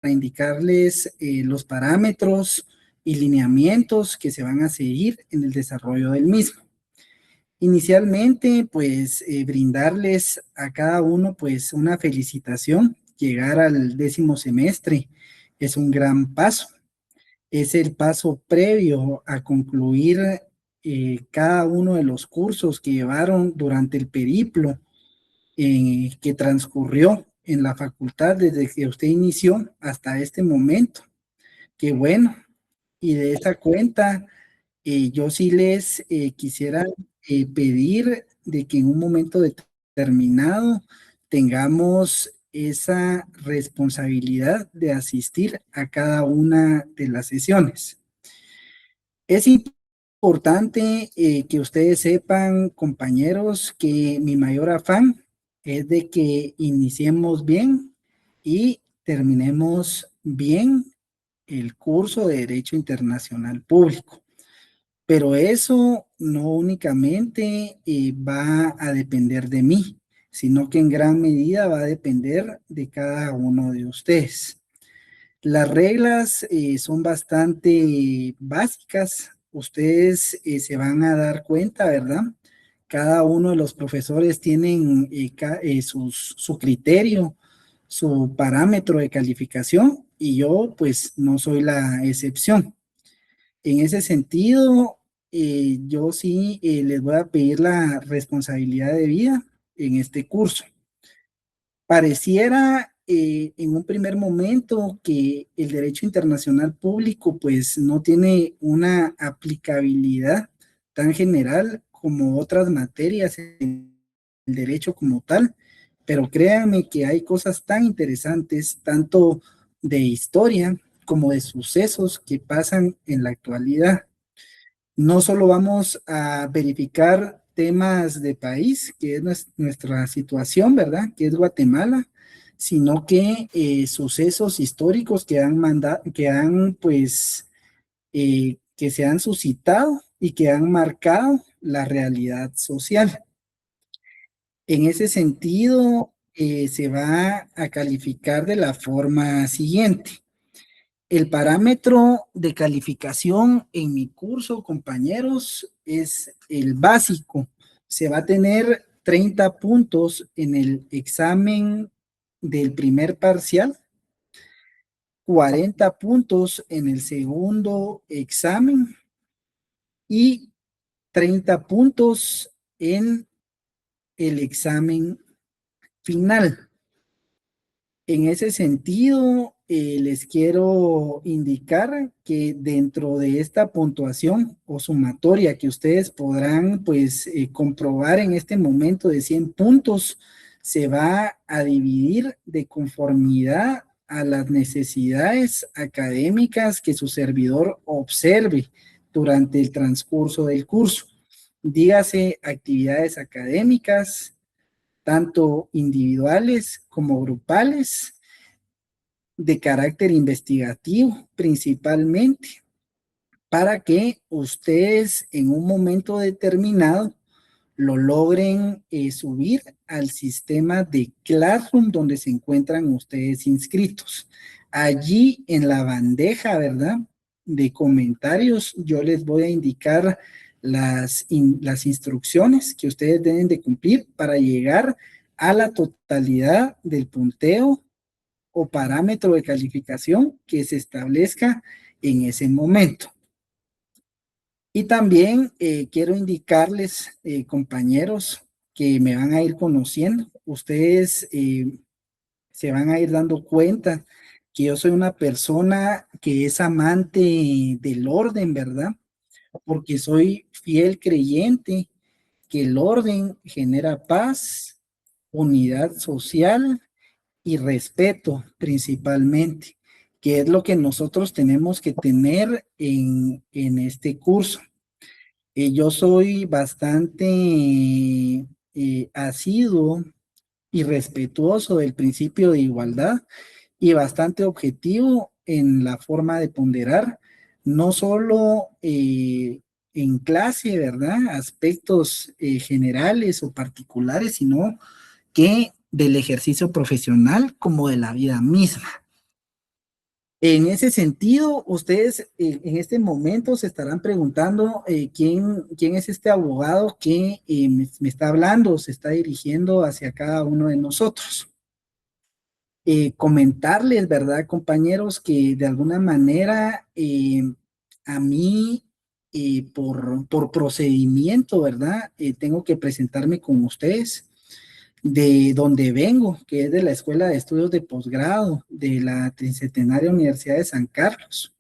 indicarles los parámetros y lineamientos que se van a seguir en el desarrollo del mismo. Inicialmente, pues, brindarles a cada uno, pues, una felicitación. Llegar al 10º semestre es un gran paso. Es el paso previo a concluir cada uno de los cursos que llevaron durante el periplo que transcurrió en la facultad desde que usted inició hasta este momento. Qué bueno. Y de esa cuenta, yo sí les quisiera pedir de que en un momento determinado tengamos esa responsabilidad de asistir a cada una de las sesiones. Es importante que ustedes sepan, compañeros, que mi mayor afán es de que iniciemos bien y terminemos bien el curso de Derecho Internacional Público. Pero eso no únicamente va a depender de mí, sino que en gran medida va a depender de cada uno de ustedes. Las reglas son bastante básicas. Ustedes se van a dar cuenta, ¿verdad? Cada uno de los profesores tienen su criterio, su parámetro de calificación, y yo pues no soy la excepción. En ese sentido, yo sí les voy a pedir la responsabilidad de vida en este curso. Pareciera en un primer momento que el derecho internacional público pues no tiene una aplicabilidad tan general como otras materias en el derecho como tal, pero créanme que hay cosas tan interesantes, tanto de historia como de sucesos que pasan en la actualidad. No solo vamos a verificar temas de país, que es nuestra situación, ¿verdad? Que es Guatemala, sino que sucesos históricos que se han suscitado y que han marcado la realidad social. En ese sentido, se va a calificar de la forma siguiente. El parámetro de calificación en mi curso, compañeros, es el básico. Se va a tener 30 puntos en el examen del primer parcial, 40 puntos en el segundo examen y 30 puntos en el examen final. En ese sentido, les quiero indicar que dentro de esta puntuación o sumatoria que ustedes podrán pues comprobar en este momento de 100 puntos, se va a dividir de conformidad a las necesidades académicas que su servidor observe durante el transcurso del curso. Dígase actividades académicas, tanto individuales como grupales, de carácter investigativo principalmente, para que ustedes en un momento determinado lo logren subir al sistema de Classroom donde se encuentran ustedes inscritos. Allí en la bandeja, ¿verdad?, de comentarios, yo les voy a indicar las instrucciones que ustedes deben de cumplir para llegar a la totalidad del punteo o parámetro de calificación que se establezca en ese momento. Y también quiero indicarles, compañeros, que me van a ir conociendo. Ustedes se van a ir dando cuenta que yo soy una persona que es amante del orden, ¿verdad? Porque soy fiel creyente que el orden genera paz, unidad social y respeto principalmente, que es lo que nosotros tenemos que tener en este curso. Yo soy bastante asiduo y respetuoso del principio de igualdad y bastante objetivo en la forma de ponderar, no solo en clase, ¿verdad?, aspectos generales o particulares, sino que del ejercicio profesional como de la vida misma. En ese sentido, ustedes en este momento se estarán preguntando quién es este abogado que me está hablando, se está dirigiendo hacia cada uno de nosotros. Comentarles, ¿verdad, compañeros? Que de alguna manera a mí, por procedimiento, ¿verdad? Tengo que presentarme con ustedes de donde vengo, que es de la Escuela de Estudios de Posgrado de la Tricentenaria Universidad de San Carlos,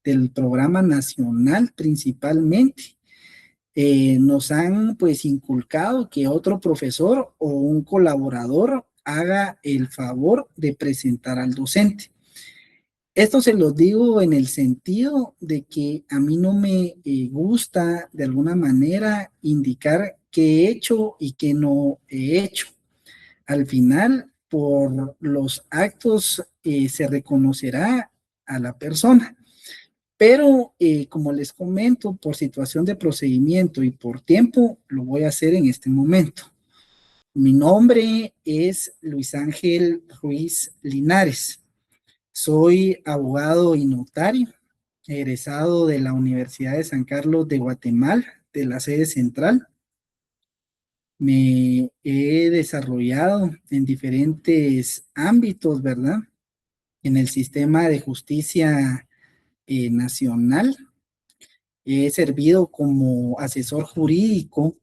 del programa nacional principalmente. Nos han pues inculcado que otro profesor o un colaborador haga el favor de presentar al docente. Esto se lo digo en el sentido de que a mí no me gusta de alguna manera indicar qué he hecho y qué no he hecho. Al final, por los actos se reconocerá a la persona. Pero, como les comento, por situación de procedimiento y por tiempo, lo voy a hacer en este momento. Mi nombre es Luis Ángel Ruiz Linares. Soy abogado y notario, egresado de la Universidad de San Carlos de Guatemala, de la sede central. Me he desarrollado en diferentes ámbitos, ¿verdad? En el sistema de justicia nacional. He servido como asesor jurídico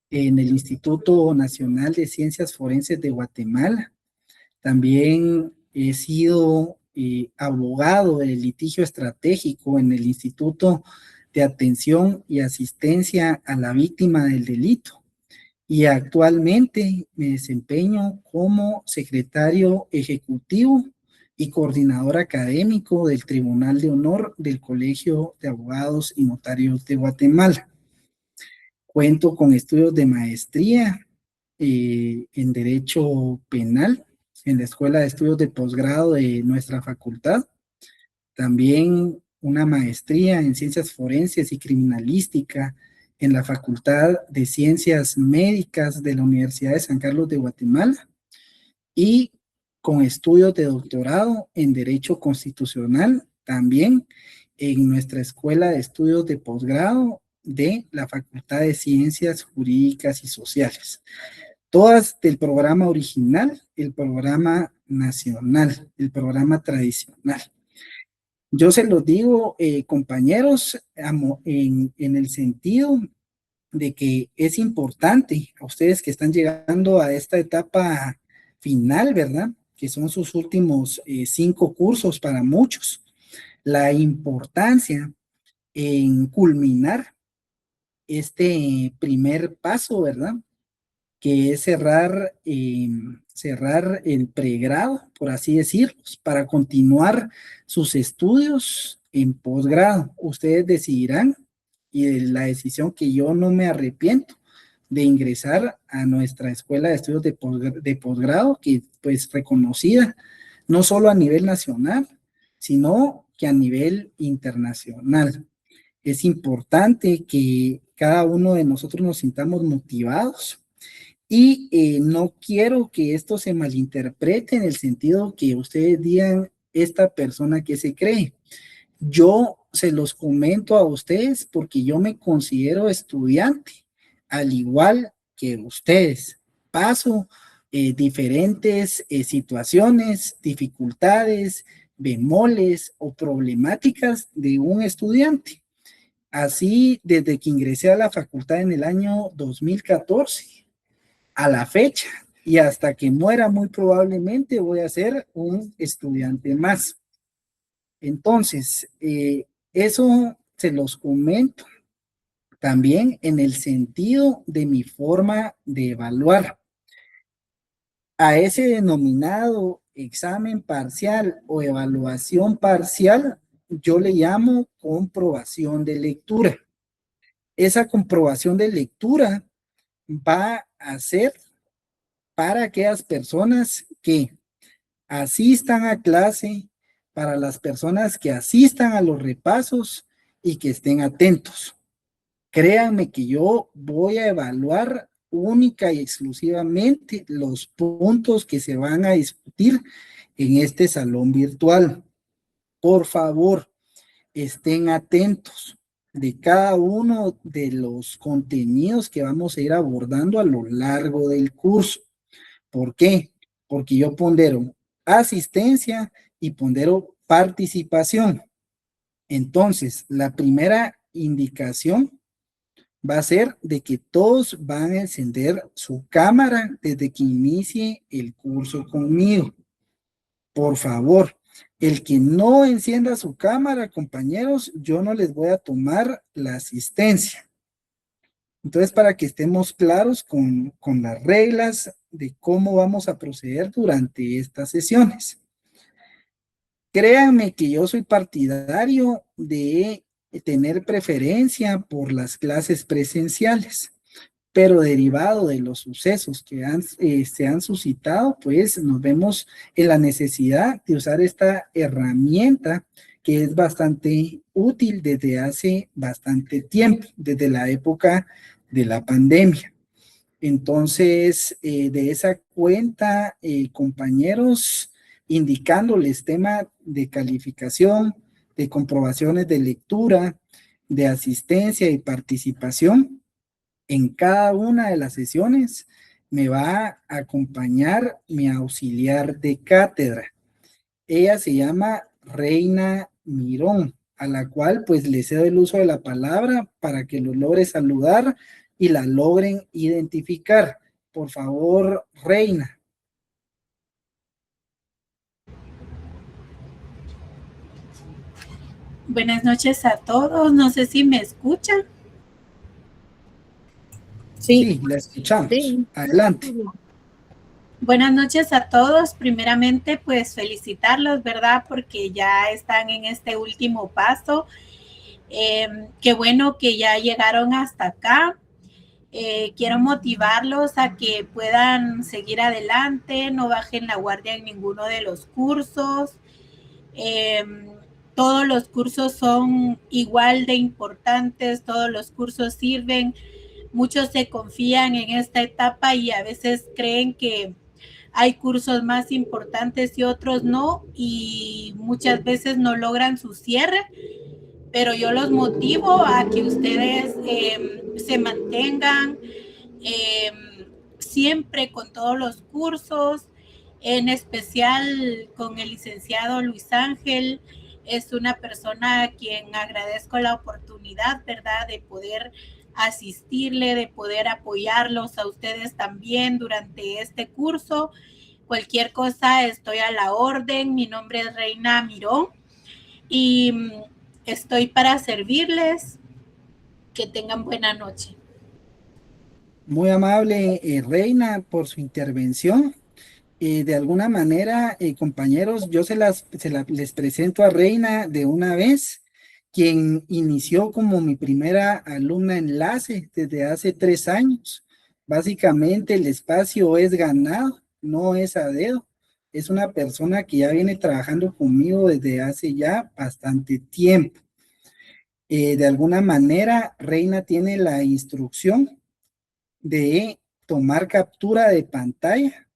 en el Instituto Nacional de Ciencias Forenses de Guatemala. También he sido abogado de litigio estratégico en el Instituto de Atención y Asistencia a la Víctima del Delito. Y actualmente me desempeño como secretario ejecutivo y coordinador académico del Tribunal de Honor del Colegio de Abogados y Notarios de Guatemala. Cuento con estudios de maestría en Derecho Penal en la Escuela de Estudios de Posgrado de nuestra facultad. También una maestría en Ciencias Forenses y Criminalística en la Facultad de Ciencias Médicas de la Universidad de San Carlos de Guatemala y con estudios de doctorado en Derecho Constitucional también en nuestra Escuela de Estudios de Posgrado de la Facultad de Ciencias Jurídicas y Sociales. Todas del programa original, el programa nacional, el programa tradicional. Yo se los digo, compañeros, en el sentido de que es importante a ustedes que están llegando a esta etapa final, ¿verdad? Que son sus últimos 5 cursos para muchos. La importancia en culminar este primer paso, ¿verdad? Que es cerrar el pregrado, por así decirlo, para continuar sus estudios en posgrado. Ustedes decidirán, y de la decisión que yo no me arrepiento de ingresar a nuestra Escuela de Estudios de Posgrado, que pues reconocida no solo a nivel nacional, sino que a nivel internacional. Es importante que cada uno de nosotros nos sintamos motivados y no quiero que esto se malinterprete en el sentido que ustedes digan esta persona que se cree. Yo se los comento a ustedes porque yo me considero estudiante, al igual que ustedes. Paso diferentes situaciones, dificultades, bemoles o problemáticas de un estudiante. Así, desde que ingresé a la facultad en el año 2014 a la fecha y hasta que muera muy probablemente voy a ser un estudiante más. Entonces, eso se los comento también en el sentido de mi forma de evaluar. A ese denominado examen parcial o evaluación parcial, yo le llamo comprobación de lectura. Esa comprobación de lectura va a ser para aquellas personas que asistan a clase, para las personas que asistan a los repasos y que estén atentos. Créanme que yo voy a evaluar única y exclusivamente los puntos que se van a discutir en este salón virtual. Por favor, estén atentos de cada uno de los contenidos que vamos a ir abordando a lo largo del curso. ¿Por qué? Porque yo pondero asistencia y pondero participación. Entonces, la primera indicación va a ser de que todos van a encender su cámara desde que inicie el curso conmigo. Por favor, el que no encienda su cámara, compañeros, yo no les voy a tomar la asistencia. Entonces, para que estemos claros con las reglas de cómo vamos a proceder durante estas sesiones. Créanme que yo soy partidario de tener preferencia por las clases presenciales, pero derivado de los sucesos que se han suscitado, pues nos vemos en la necesidad de usar esta herramienta que es bastante útil desde hace bastante tiempo, desde la época de la pandemia. Entonces, de esa cuenta, compañeros, indicándoles tema de calificación, de comprobaciones de lectura, de asistencia y participación, en cada una de las sesiones me va a acompañar mi auxiliar de cátedra. Ella se llama Reina Mirón, a la cual pues le cedo el uso de la palabra para que lo logre saludar y la logren identificar. Por favor, Reina. Buenas noches a todos. No sé si me escuchan. Sí, la escuchamos. Sí. Adelante. Buenas noches a todos. Primeramente, pues felicitarlos, ¿verdad? Porque ya están en este último paso. Qué bueno que ya llegaron hasta acá. Quiero motivarlos a que puedan seguir adelante, no bajen la guardia en ninguno de los cursos. Todos los cursos son igual de importantes, todos los cursos sirven. Muchos se confían en esta etapa y a veces creen que hay cursos más importantes y otros no, y muchas veces no logran su cierre, pero yo los motivo a que ustedes se mantengan siempre con todos los cursos, en especial con el licenciado Luis Ángel. Es una persona a quien agradezco la oportunidad, ¿verdad?, de poder asistirle, de poder apoyarlos a ustedes también durante este curso. Cualquier cosa, estoy a la orden. Mi nombre es Reina Mirón y estoy para servirles. Que tengan buena noche. Muy amable, Reina, por su intervención. De alguna manera, compañeros, yo les presento a Reina de una vez, quien inició como mi primera alumna enlace desde hace 3 años. Básicamente el espacio es ganado, no es a dedo. Es una persona que ya viene trabajando conmigo desde hace ya bastante tiempo. De alguna manera, Reina tiene la instrucción de tomar captura de pantalla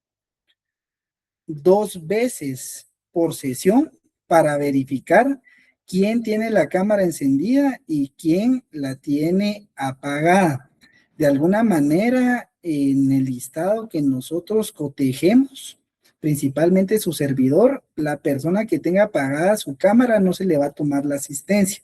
2 veces por sesión para verificar quién tiene la cámara encendida y quién la tiene apagada. De alguna manera, en el listado que nosotros cotejemos, principalmente su servidor, la persona que tenga apagada su cámara no se le va a tomar la asistencia,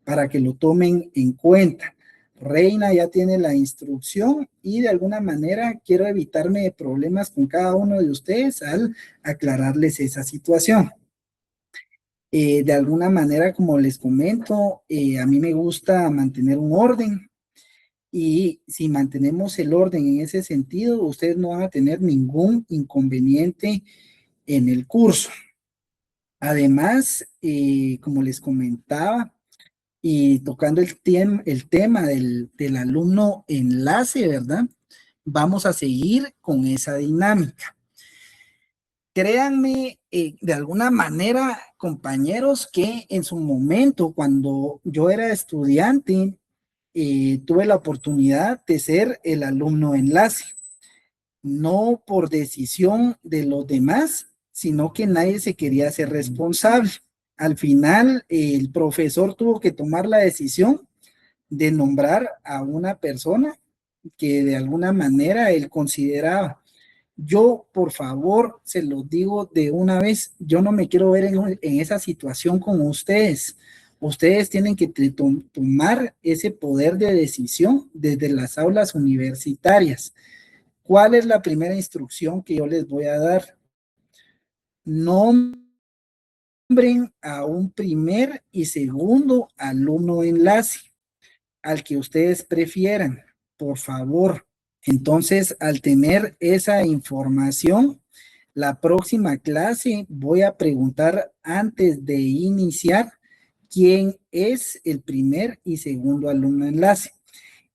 para que lo tomen en cuenta. Reina ya tiene la instrucción y de alguna manera quiero evitarme problemas con cada uno de ustedes al aclararles esa situación. De alguna manera, como les comento, a mí me gusta mantener un orden y si mantenemos el orden en ese sentido, ustedes no van a tener ningún inconveniente en el curso. Además, como les comentaba, y tocando el tema del alumno enlace, ¿verdad? Vamos a seguir con esa dinámica. Créanme, de alguna manera, compañeros, que en su momento, cuando yo era estudiante, tuve la oportunidad de ser el alumno enlace. No por decisión de los demás, sino que nadie se quería hacer responsable. Al final, el profesor tuvo que tomar la decisión de nombrar a una persona que de alguna manera él consideraba. Yo, por favor, se los digo de una vez, yo no me quiero ver en esa situación con ustedes. Ustedes tienen que tomar ese poder de decisión desde las aulas universitarias. ¿Cuál es la primera instrucción que yo les voy a dar? Nombren a un primer y segundo alumno enlace, al que ustedes prefieran, por favor. Entonces, al tener esa información, la próxima clase voy a preguntar antes de iniciar quién es el primer y segundo alumno enlace.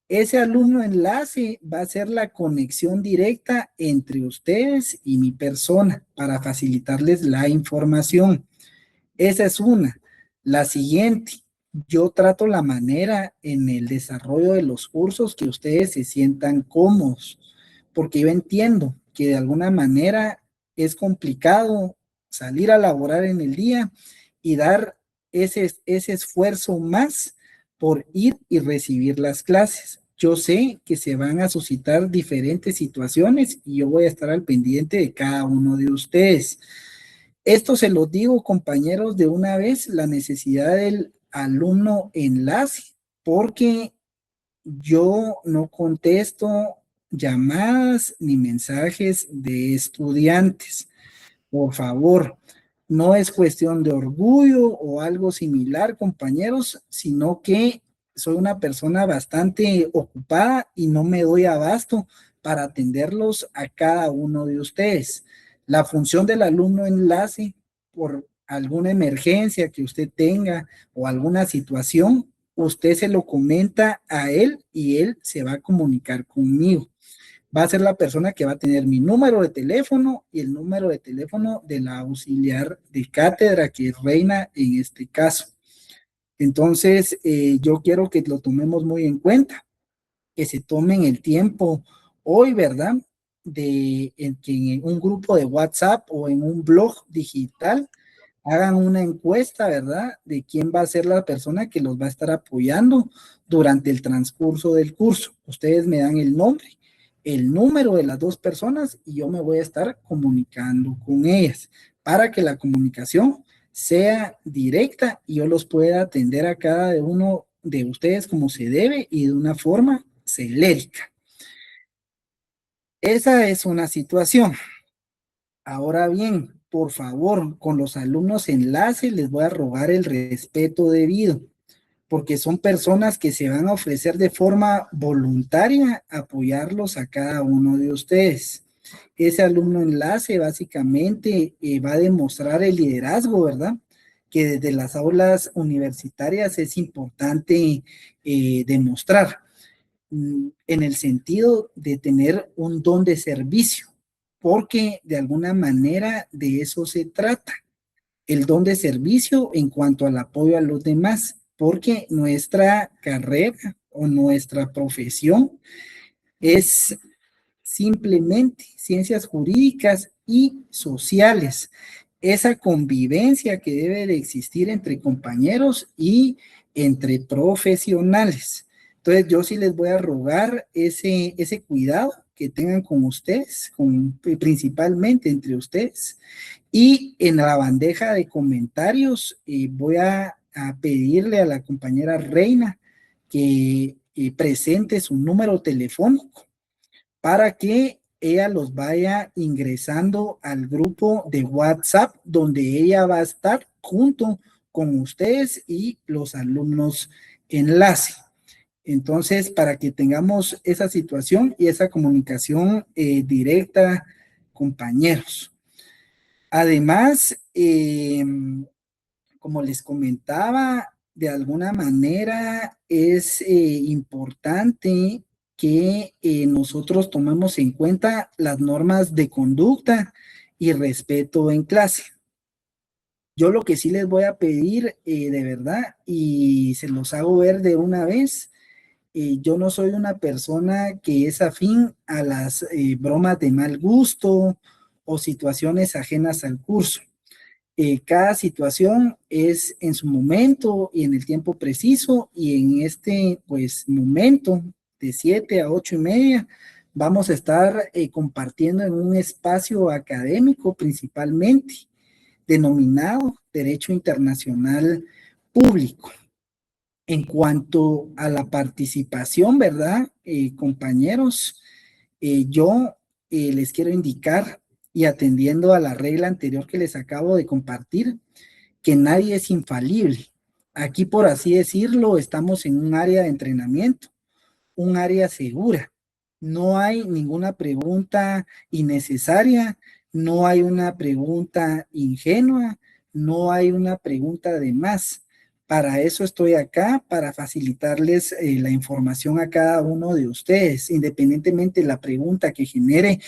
Ese alumno enlace va a ser la conexión directa entre ustedes y mi persona para facilitarles la información. Esa es una. La siguiente, yo trato la manera en el desarrollo de los cursos que ustedes se sientan cómodos, porque yo entiendo que de alguna manera es complicado salir a laborar en el día y dar ese esfuerzo más por ir y recibir las clases. Yo sé que se van a suscitar diferentes situaciones y yo voy a estar al pendiente de cada uno de ustedes. Esto se lo digo, compañeros, de una vez, la necesidad del alumno enlace, porque yo no contesto llamadas ni mensajes de estudiantes. Por favor, no es cuestión de orgullo o algo similar, compañeros, sino que soy una persona bastante ocupada y no me doy abasto para atenderlos a cada uno de ustedes. La función del alumno enlace, por alguna emergencia que usted tenga o alguna situación, usted se lo comenta a él y él se va a comunicar conmigo. Va a ser la persona que va a tener mi número de teléfono y el número de teléfono de la auxiliar de cátedra, que es Reina en este caso. Entonces, yo quiero que lo tomemos muy en cuenta, que se tomen el tiempo hoy, ¿verdad? Que en un grupo de WhatsApp o en un blog digital hagan una encuesta, ¿verdad? De quién va a ser la persona que los va a estar apoyando durante el transcurso del curso. Ustedes me dan el nombre, el número de las dos personas y yo me voy a estar comunicando con ellas para que la comunicación sea directa y yo los pueda atender a cada uno de ustedes como se debe y de una forma celérica. Esa es una situación. Ahora bien, por favor, con los alumnos enlace les voy a rogar el respeto debido, porque son personas que se van a ofrecer de forma voluntaria a apoyarlos a cada uno de ustedes. Ese alumno enlace básicamente va a demostrar el liderazgo, ¿verdad? Que desde las aulas universitarias es importante demostrar en el sentido de tener un don de servicio, porque de alguna manera de eso se trata, el don de servicio en cuanto al apoyo a los demás, porque nuestra carrera o nuestra profesión es simplemente ciencias jurídicas y sociales, esa convivencia que debe de existir entre compañeros y entre profesionales. Entonces yo sí les voy a rogar ese cuidado que tengan con ustedes, principalmente entre ustedes. Y en la bandeja de comentarios voy a pedirle a la compañera Reina que presente su número telefónico para que ella los vaya ingresando al grupo de WhatsApp donde ella va a estar junto con ustedes y los alumnos enlace. Entonces, para que tengamos esa situación y esa comunicación directa, compañeros. Además, como les comentaba, de alguna manera es importante que nosotros tomemos en cuenta las normas de conducta y respeto en clase. Yo lo que sí les voy a pedir de verdad, y se los hago ver de una vez, yo no soy una persona que es afín a las bromas de mal gusto o situaciones ajenas al curso. Cada situación es en su momento y en el tiempo preciso, y en este pues momento de 7 a 8:30 vamos a estar compartiendo en un espacio académico principalmente denominado Derecho Internacional Público. En cuanto a la participación, ¿verdad? Compañeros, yo les quiero indicar, y atendiendo a la regla anterior que les acabo de compartir, que nadie es infalible. Aquí, por así decirlo, estamos en un área de entrenamiento, un área segura. No hay ninguna pregunta innecesaria, no hay una pregunta ingenua, no hay una pregunta de más. Para eso estoy acá, para facilitarles la información a cada uno de ustedes, independientemente de la pregunta que genere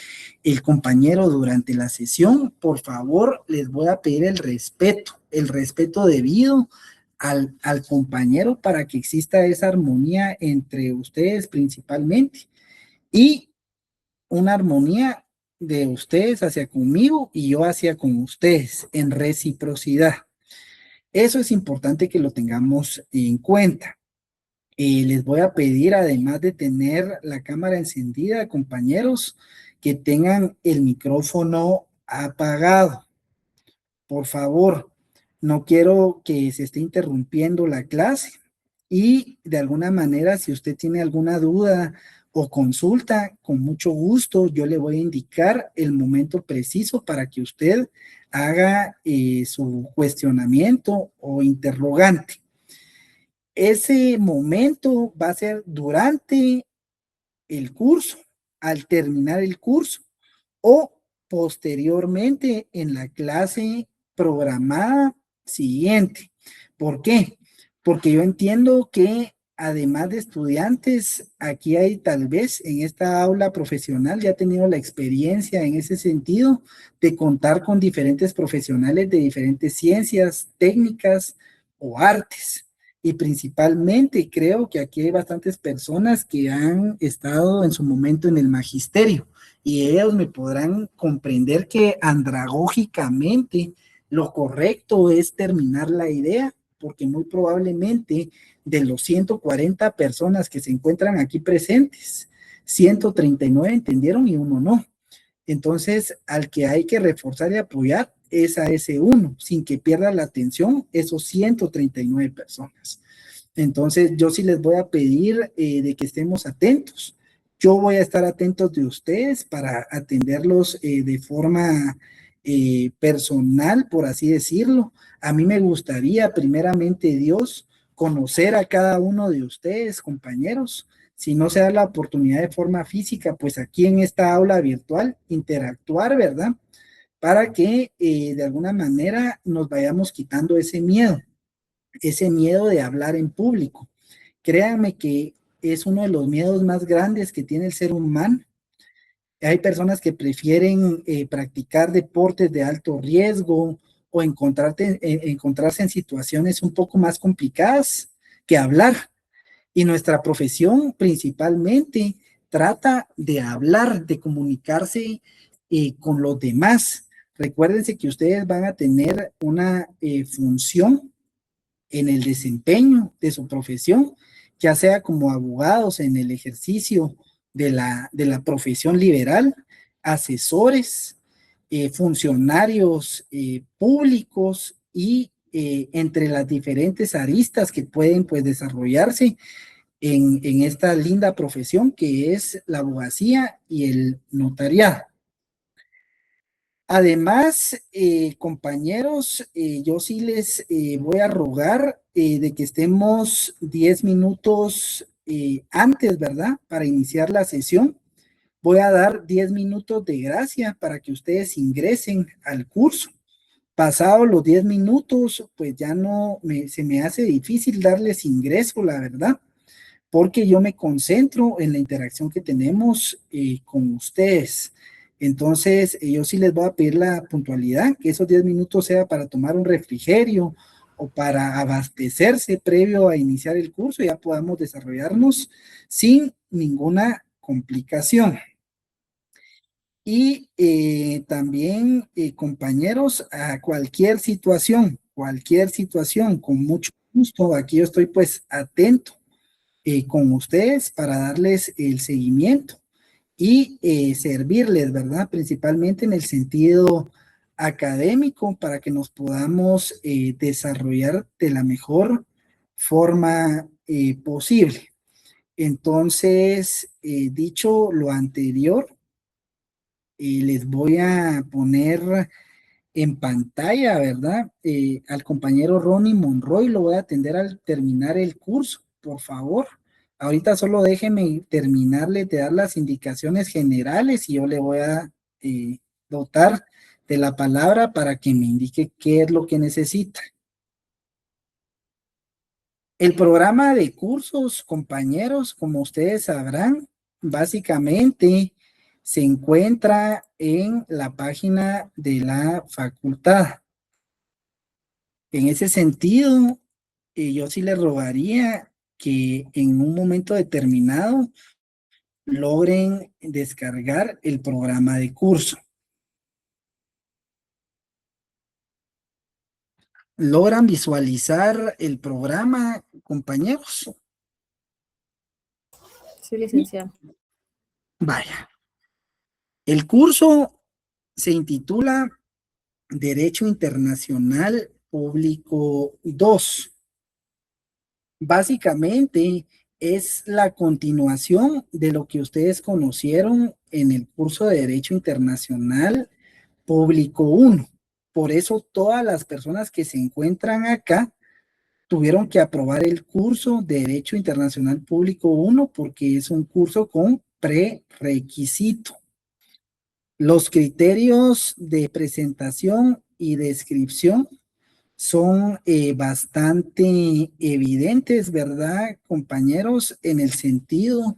el compañero durante la sesión. Por favor, les voy a pedir el respeto debido al compañero, para que exista esa armonía entre ustedes principalmente, y una armonía de ustedes hacia conmigo y yo hacia con ustedes en reciprocidad. Eso es importante que lo tengamos en cuenta. Les voy a pedir, además de tener la cámara encendida, compañeros, que tengan el micrófono apagado. Por favor, no quiero que se esté interrumpiendo la clase, y de alguna manera, si usted tiene alguna duda o consulta, con mucho gusto yo le voy a indicar el momento preciso para que usted haga su cuestionamiento o interrogante. Ese momento va a ser durante el curso, al terminar el curso, o posteriormente en la clase programada siguiente. ¿Por qué? Porque yo entiendo que además de estudiantes, aquí hay tal vez en esta aula profesional, ya ha tenido la experiencia en ese sentido de contar con diferentes profesionales de diferentes ciencias, técnicas o artes. Y principalmente creo que aquí hay bastantes personas que han estado en su momento en el magisterio, y ellos me podrán comprender que andragógicamente lo correcto es terminar la idea, porque muy probablemente de los 140 personas que se encuentran aquí presentes, 139 entendieron y uno no. Entonces, al que hay que reforzar y apoyar es a ese uno, sin que pierda la atención esos 139 personas. Entonces, yo sí les voy a pedir de que estemos atentos. Yo voy a estar atentos de ustedes para atenderlos de forma personal, por así decirlo. A mí me gustaría, primeramente Dios, conocer a cada uno de ustedes, compañeros. Si no se da la oportunidad de forma física, pues aquí en esta aula virtual, interactuar, ¿verdad? Para que de alguna manera nos vayamos quitando ese miedo de hablar en público. Créanme que es uno de los miedos más grandes que tiene el ser humano. Hay personas que prefieren practicar deportes de alto riesgo o encontrarse en situaciones un poco más complicadas que hablar. Y nuestra profesión principalmente trata de hablar, de comunicarse con los demás. Recuérdense que ustedes van a tener una función en el desempeño de su profesión, ya sea como abogados en el ejercicio de la profesión liberal, asesores, funcionarios públicos, y entre las diferentes aristas que pueden pues desarrollarse en esta linda profesión que es la abogacía y el notariado. Además, compañeros, yo sí les voy a rogar de que estemos 10 minutos antes, ¿verdad? Para iniciar la sesión. Voy a dar 10 minutos de gracia para que ustedes ingresen al curso. Pasados los 10 minutos, pues ya se me hace difícil darles ingreso, la verdad, porque yo me concentro en la interacción que tenemos con ustedes. Entonces, yo sí les voy a pedir la puntualidad, que esos 10 minutos sea para tomar un refrigerio o para abastecerse previo a iniciar el curso, y ya podamos desarrollarnos sin ninguna complicación. Y también, compañeros, a cualquier situación, con mucho gusto, aquí yo estoy pues atento con ustedes para darles el seguimiento y servirles, ¿verdad? Principalmente en el sentido académico para que nos podamos desarrollar de la mejor forma posible. Entonces, dicho lo anterior, les voy a poner en pantalla, ¿verdad? Al compañero Ronnie Monroy lo voy a atender al terminar el curso, por favor. Ahorita solo déjeme terminarle de dar las indicaciones generales y yo le voy a eh, dotar de la palabra para que me indique qué es lo que necesita. El programa de cursos, compañeros, como ustedes sabrán, básicamente se encuentra en la página de la facultad. En ese sentido, yo sí le rogaría que en un momento determinado logren descargar el programa de curso. ¿Logran visualizar el programa, compañeros? Sí, licenciado. Vaya. El curso se intitula Derecho Internacional Público 2. Básicamente es la continuación de lo que ustedes conocieron en el curso de Derecho Internacional Público 1. Por eso todas las personas que se encuentran acá tuvieron que aprobar el curso de Derecho Internacional Público 1 porque es un curso con prerequisito. Los criterios de presentación y descripción son bastante evidentes, ¿verdad, compañeros? En el sentido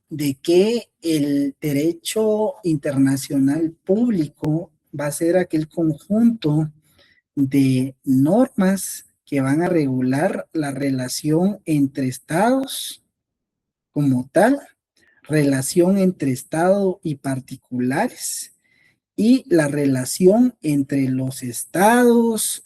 de que el derecho internacional público va a ser aquel conjunto de normas que van a regular la relación entre estados como tal, relación entre estado y particulares y la relación entre los estados,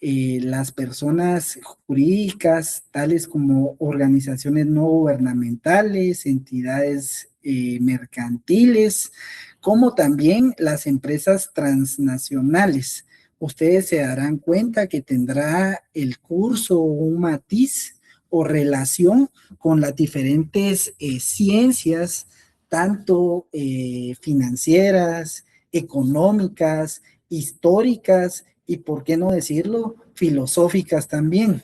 las personas jurídicas, tales como organizaciones no gubernamentales, entidades mercantiles, como también las empresas transnacionales. Ustedes se darán cuenta que tendrá el curso un matiz o relación con las diferentes ciencias, tanto financieras, económicas, históricas y, por qué no decirlo, filosóficas también,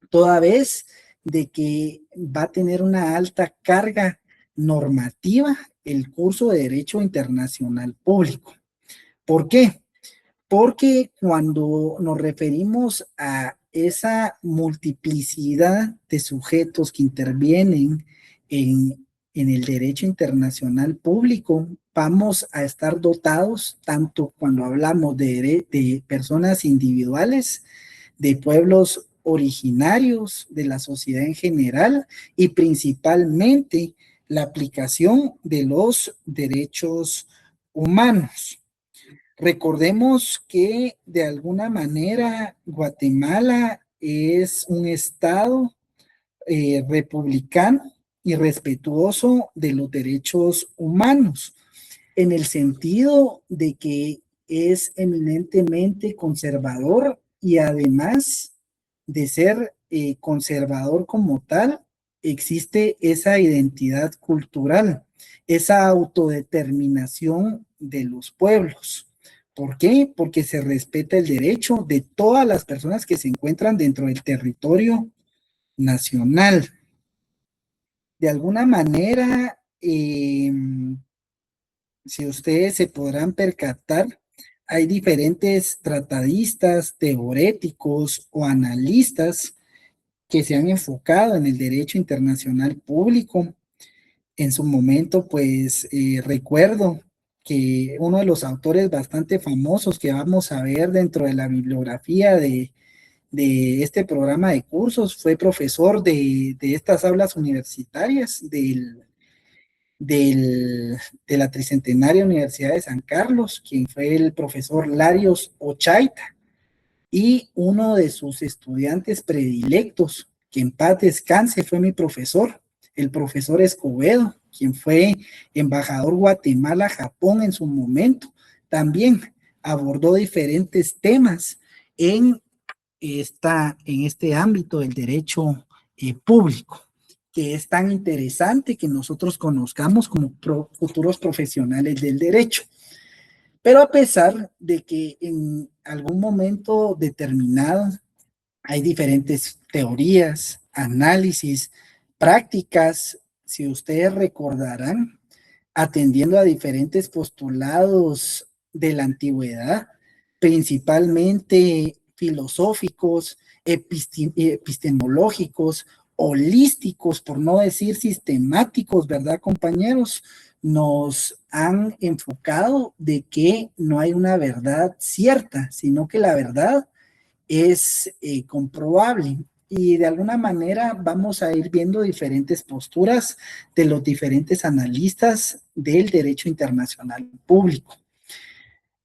toda vez de que va a tener una alta carga normativa el curso de Derecho Internacional Público. ¿Por qué? Porque cuando nos referimos a esa multiplicidad de sujetos que intervienen en el derecho internacional público, vamos a estar dotados, tanto cuando hablamos de personas individuales, de pueblos originarios, de la sociedad en general y principalmente la aplicación de los derechos humanos. Recordemos que de alguna manera Guatemala es un estado republicano y respetuoso de los derechos humanos, en el sentido de que es eminentemente conservador y además de ser conservador como tal, existe esa identidad cultural, esa autodeterminación de los pueblos. ¿Por qué? Porque se respeta el derecho de todas las personas que se encuentran dentro del territorio nacional. De alguna manera, si ustedes se podrán percatar, hay diferentes tratadistas, teoréticos o analistas que se han enfocado en el derecho internacional público. En su momento, pues recuerdo que uno de los autores bastante famosos que vamos a ver dentro de la bibliografía de este programa de cursos fue profesor de estas aulas universitarias de la Tricentenaria Universidad de San Carlos, quien fue el profesor Larios Ochaita, y uno de sus estudiantes predilectos, que en paz descanse, fue mi profesor, el profesor Escobedo, quien fue embajador Guatemala-Japón en su momento. También abordó diferentes temas en este ámbito del derecho público, que es tan interesante que nosotros conozcamos como futuros profesionales del derecho. Pero a pesar de que en algún momento determinado hay diferentes teorías, análisis, prácticas, si ustedes recordarán, atendiendo a diferentes postulados de la antigüedad, principalmente filosóficos, epistemológicos, holísticos, por no decir sistemáticos, ¿verdad, compañeros? Nos han enfocado de que no hay una verdad cierta, sino que la verdad es comprobable. Y de alguna manera vamos a ir viendo diferentes posturas de los diferentes analistas del derecho internacional público.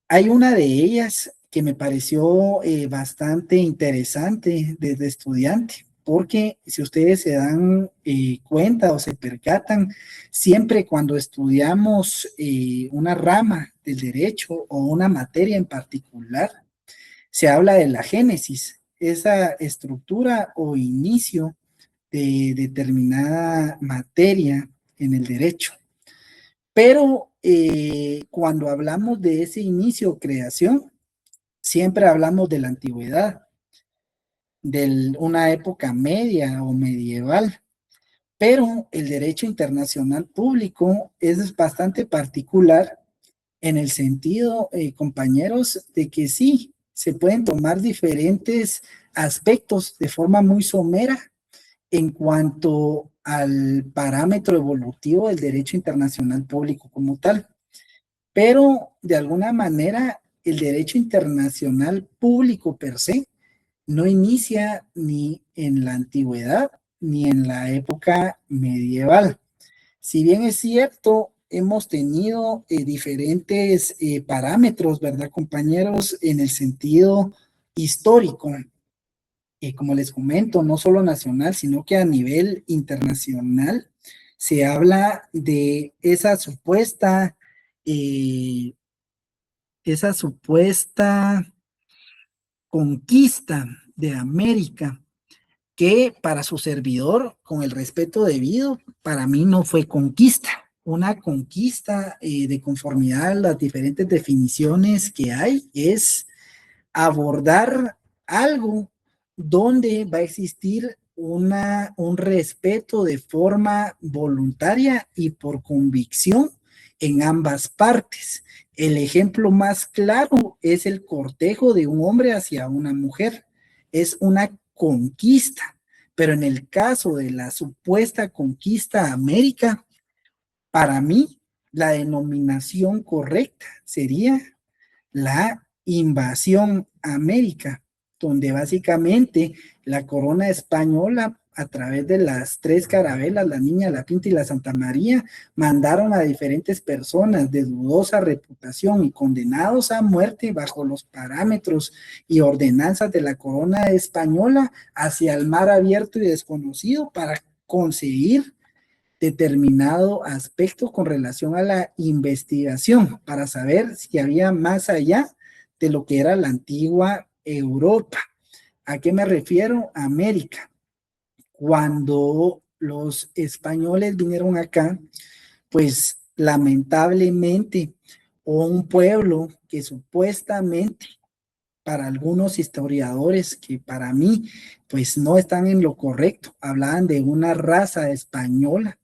Hay una de ellas que me pareció bastante interesante desde estudiante, porque si ustedes se dan cuenta o se percatan, siempre cuando estudiamos una rama del derecho o una materia en particular, se habla de la génesis, esa estructura o inicio de determinada materia en el derecho. Pero cuando hablamos de ese inicio o creación, siempre hablamos de la antigüedad, de una época media o medieval. Pero el derecho internacional público es bastante particular en el sentido, compañeros, de que sí, se pueden tomar diferentes aspectos de forma muy somera en cuanto al parámetro evolutivo del derecho internacional público como tal. Pero de alguna manera el derecho internacional público per se no inicia ni en la antigüedad ni en la época medieval. Si bien es cierto, hemos tenido diferentes parámetros, ¿verdad, compañeros? En el sentido histórico, como les comento, no solo nacional, sino que a nivel internacional se habla de eh, esa supuesta conquista de América, que para su servidor, con el respeto debido, para mí no fue conquista. Una conquista de conformidad a las diferentes definiciones que hay es abordar algo donde va a existir un respeto de forma voluntaria y por convicción en ambas partes. El ejemplo más claro es el cortejo de un hombre hacia una mujer. Es una conquista, pero en el caso de la supuesta conquista a América, para mí la denominación correcta sería la invasión a América, donde básicamente la corona española, a través de las tres carabelas, la Niña, la Pinta y la Santa María, mandaron a diferentes personas de dudosa reputación y condenados a muerte bajo los parámetros y ordenanzas de la corona española hacia el mar abierto y desconocido para conseguir determinado aspecto con relación a la investigación, para saber si había más allá de lo que era la antigua Europa. ¿A qué me refiero? América. Cuando los españoles vinieron acá, pues lamentablemente, un pueblo que supuestamente para algunos historiadores, que para mí pues no están en lo correcto, hablaban de una raza española,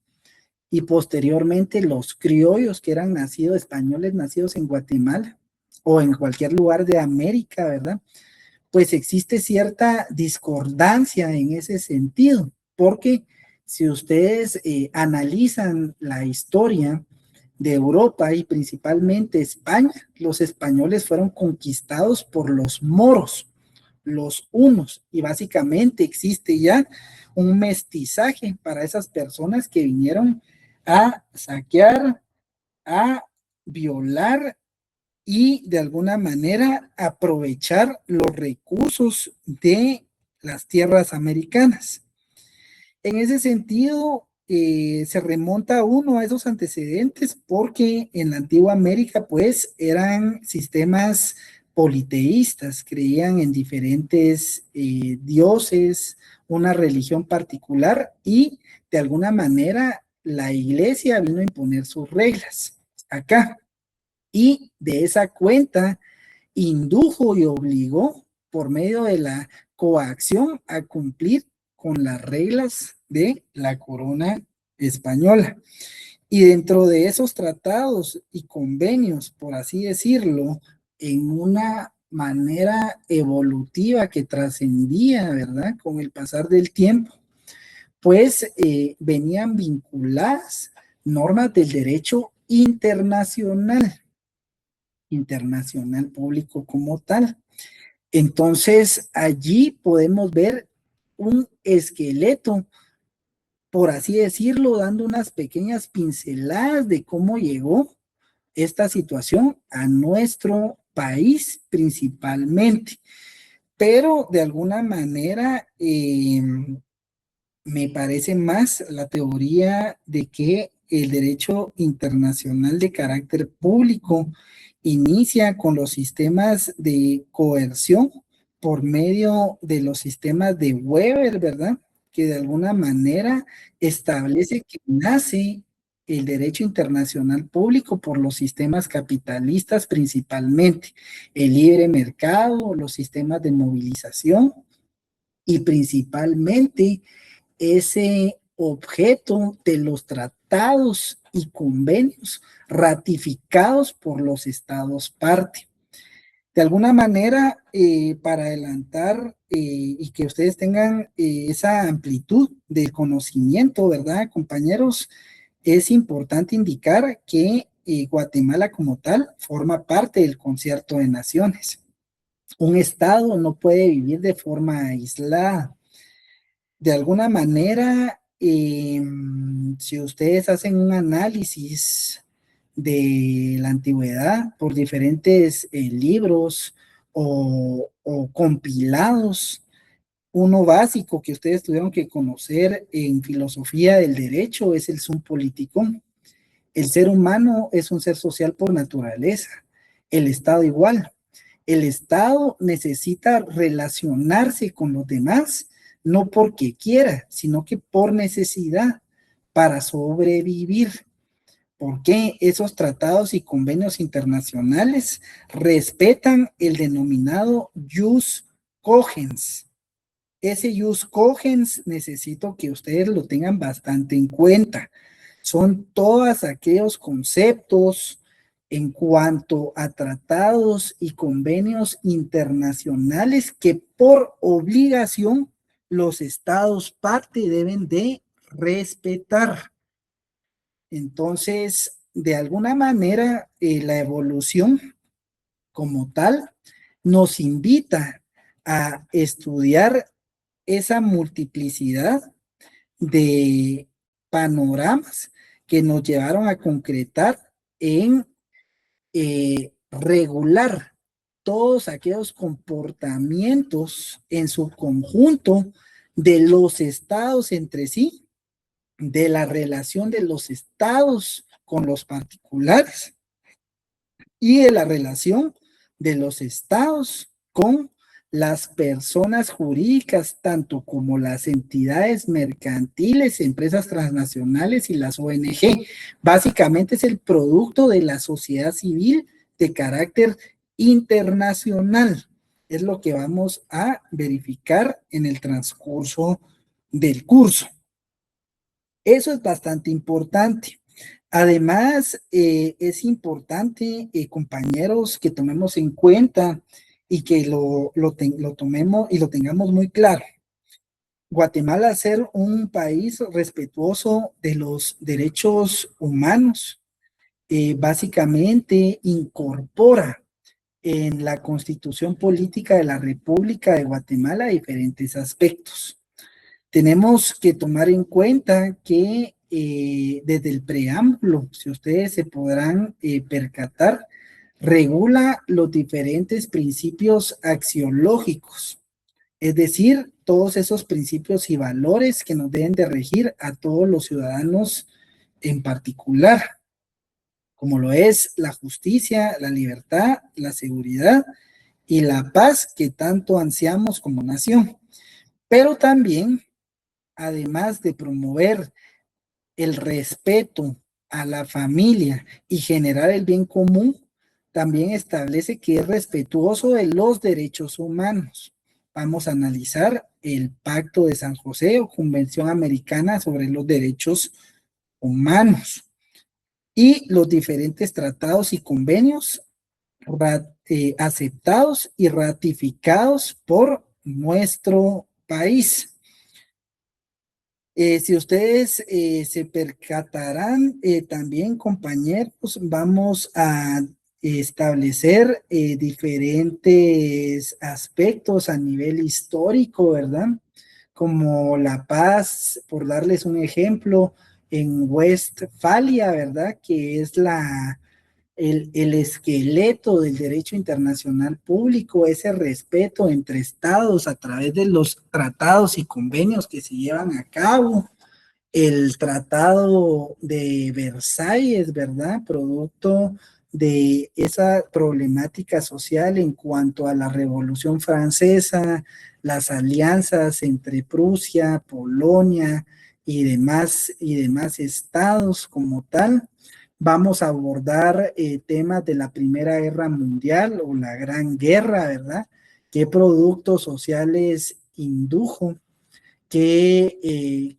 y posteriormente los criollos que eran nacidos españoles, nacidos en Guatemala o en cualquier lugar de América, ¿verdad? Pues existe cierta discordancia en ese sentido, porque si ustedes analizan la historia de Europa y principalmente España, los españoles fueron conquistados por los moros, los hunos, y básicamente existe ya un mestizaje para esas personas que vinieron a saquear, a violar y de alguna manera aprovechar los recursos de las tierras americanas. En ese sentido, se remonta uno a esos antecedentes porque en la antigua América pues eran sistemas politeístas, creían en diferentes dioses, una religión particular y de alguna manera la iglesia vino a imponer sus reglas acá y de esa cuenta indujo y obligó por medio de la coacción a cumplir con las reglas de la corona española. Y dentro de esos tratados y convenios, por así decirlo, en una manera evolutiva que trascendía, ¿verdad? Con el pasar del tiempo, pues venían vinculadas normas del derecho internacional público como tal. Entonces, allí podemos ver un esqueleto, por así decirlo, dando unas pequeñas pinceladas de cómo llegó esta situación a nuestro país principalmente. Pero de alguna manera me parece más la teoría de que el derecho internacional de carácter público inicia con los sistemas de coerción por medio de los sistemas de Weber, ¿verdad? Que de alguna manera establece que nace el derecho internacional público por los sistemas capitalistas principalmente, el libre mercado, los sistemas de movilización y principalmente ese objeto de los tratados y convenios ratificados por los estados parte. De alguna manera, para adelantar y que ustedes tengan esa amplitud del conocimiento, ¿verdad, compañeros? Es importante indicar que Guatemala como tal forma parte del Concierto de Naciones. Un estado no puede vivir de forma aislada. De alguna manera, si ustedes hacen un análisis de la antigüedad por diferentes libros o compilados, uno básico que ustedes tuvieron que conocer en filosofía del derecho es el sum politicum. El ser humano es un ser social por naturaleza, el Estado igual. El Estado necesita relacionarse con los demás, no porque quiera, sino que por necesidad, para sobrevivir. Porque esos tratados y convenios internacionales respetan el denominado jus cogens. Ese jus cogens necesito que ustedes lo tengan bastante en cuenta. Son todos aquellos conceptos en cuanto a tratados y convenios internacionales que por obligación los estados parte deben de respetar. Entonces, de alguna manera, la evolución como tal nos invita a estudiar esa multiplicidad de panoramas que nos llevaron a concretar en regular todos aquellos comportamientos en su conjunto de los estados entre sí, de la relación de los estados con los particulares y de la relación de los estados con las personas jurídicas, tanto como las entidades mercantiles, empresas transnacionales y las ONG. Básicamente es el producto de la sociedad civil de carácter internacional. Es lo que vamos a verificar en el transcurso del curso. Eso es bastante importante. Además, es importante, compañeros, que tomemos en cuenta y que lo tomemos y lo tengamos muy claro. Guatemala, ser un país respetuoso de los derechos humanos, básicamente incorpora en la Constitución Política de la República de Guatemala diferentes aspectos. Tenemos que tomar en cuenta que desde el preámbulo, si ustedes se podrán percatar, regula los diferentes principios axiológicos, es decir, todos esos principios y valores que nos deben de regir a todos los ciudadanos en particular, como lo es la justicia, la libertad, la seguridad y la paz que tanto ansiamos como nación. Pero también, además de promover el respeto a la familia y generar el bien común, también establece que es respetuoso de los derechos humanos. Vamos a analizar el Pacto de San José o Convención Americana sobre los Derechos Humanos y los diferentes tratados y convenios aceptados y ratificados por nuestro país. Si ustedes se percatarán, también, compañeros, vamos a establecer diferentes aspectos a nivel histórico, ¿verdad? Como la paz, por darles un ejemplo, en Westfalia, ¿verdad? Que es el esqueleto del derecho internacional público, ese respeto entre estados a través de los tratados y convenios que se llevan a cabo, el tratado de Versalles, ¿verdad? Producto de esa problemática social en cuanto a la Revolución Francesa, las alianzas entre Prusia, Polonia y demás estados como tal. Vamos a abordar temas de la Primera Guerra Mundial o la Gran Guerra, ¿verdad? ¿Qué productos sociales indujo? ¿Qué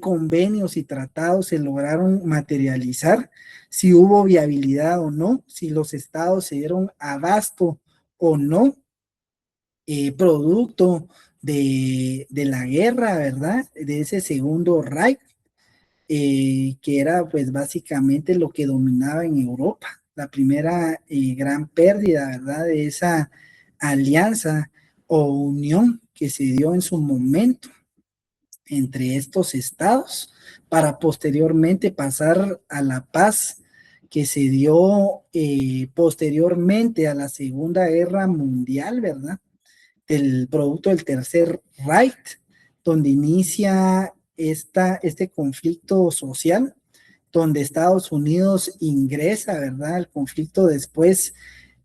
convenios y tratados se lograron materializar? Si hubo viabilidad o no, si los estados se dieron abasto o no, producto de la guerra, ¿verdad? De ese segundo Reich, que era pues básicamente lo que dominaba en Europa, la primera gran pérdida, ¿verdad? De esa alianza o unión que se dio en su momento entre estos estados para posteriormente pasar a la paz que se dio posteriormente a la Segunda Guerra Mundial, ¿verdad? Del producto del Tercer Reich, donde inicia este conflicto social, donde Estados Unidos ingresa, ¿verdad?, al conflicto después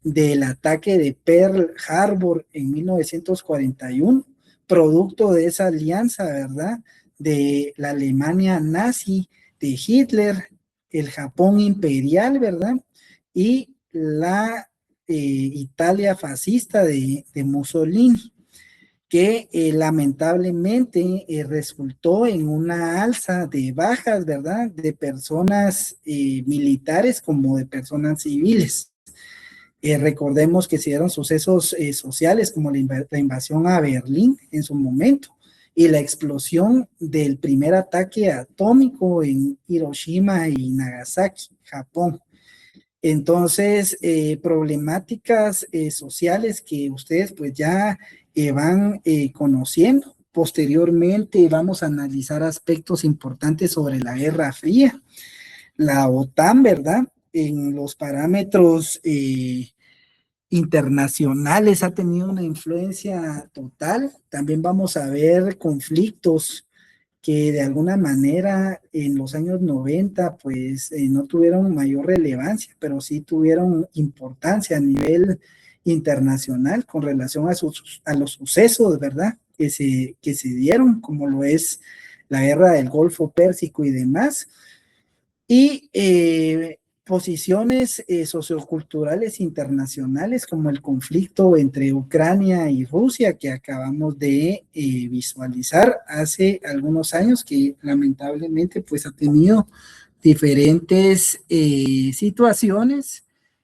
del ataque de Pearl Harbor en 1941, producto de esa alianza, ¿verdad?, de la Alemania nazi, de Hitler, el Japón imperial, ¿verdad?, y la Italia fascista de Mussolini, que lamentablemente resultó en una alza de bajas, ¿verdad?, de personas militares como de personas civiles. Recordemos que se dieron sucesos sociales como la invasión a Berlín en su momento y la explosión del primer ataque atómico en Hiroshima y Nagasaki, Japón. Entonces, problemáticas sociales que ustedes pues ya van conociendo. Posteriormente vamos a analizar aspectos importantes sobre la Guerra Fría, la OTAN, ¿verdad? En los parámetros internacionales ha tenido una influencia total. También vamos a ver conflictos que de alguna manera en los años 90 pues no tuvieron mayor relevancia, pero sí tuvieron importancia a nivel internacional con relación a los sucesos, ¿verdad? Que se dieron, como lo es la guerra del Golfo Pérsico y demás. Y posiciones socioculturales internacionales como el conflicto entre Ucrania y Rusia que acabamos de visualizar hace algunos años, que lamentablemente pues ha tenido diferentes situaciones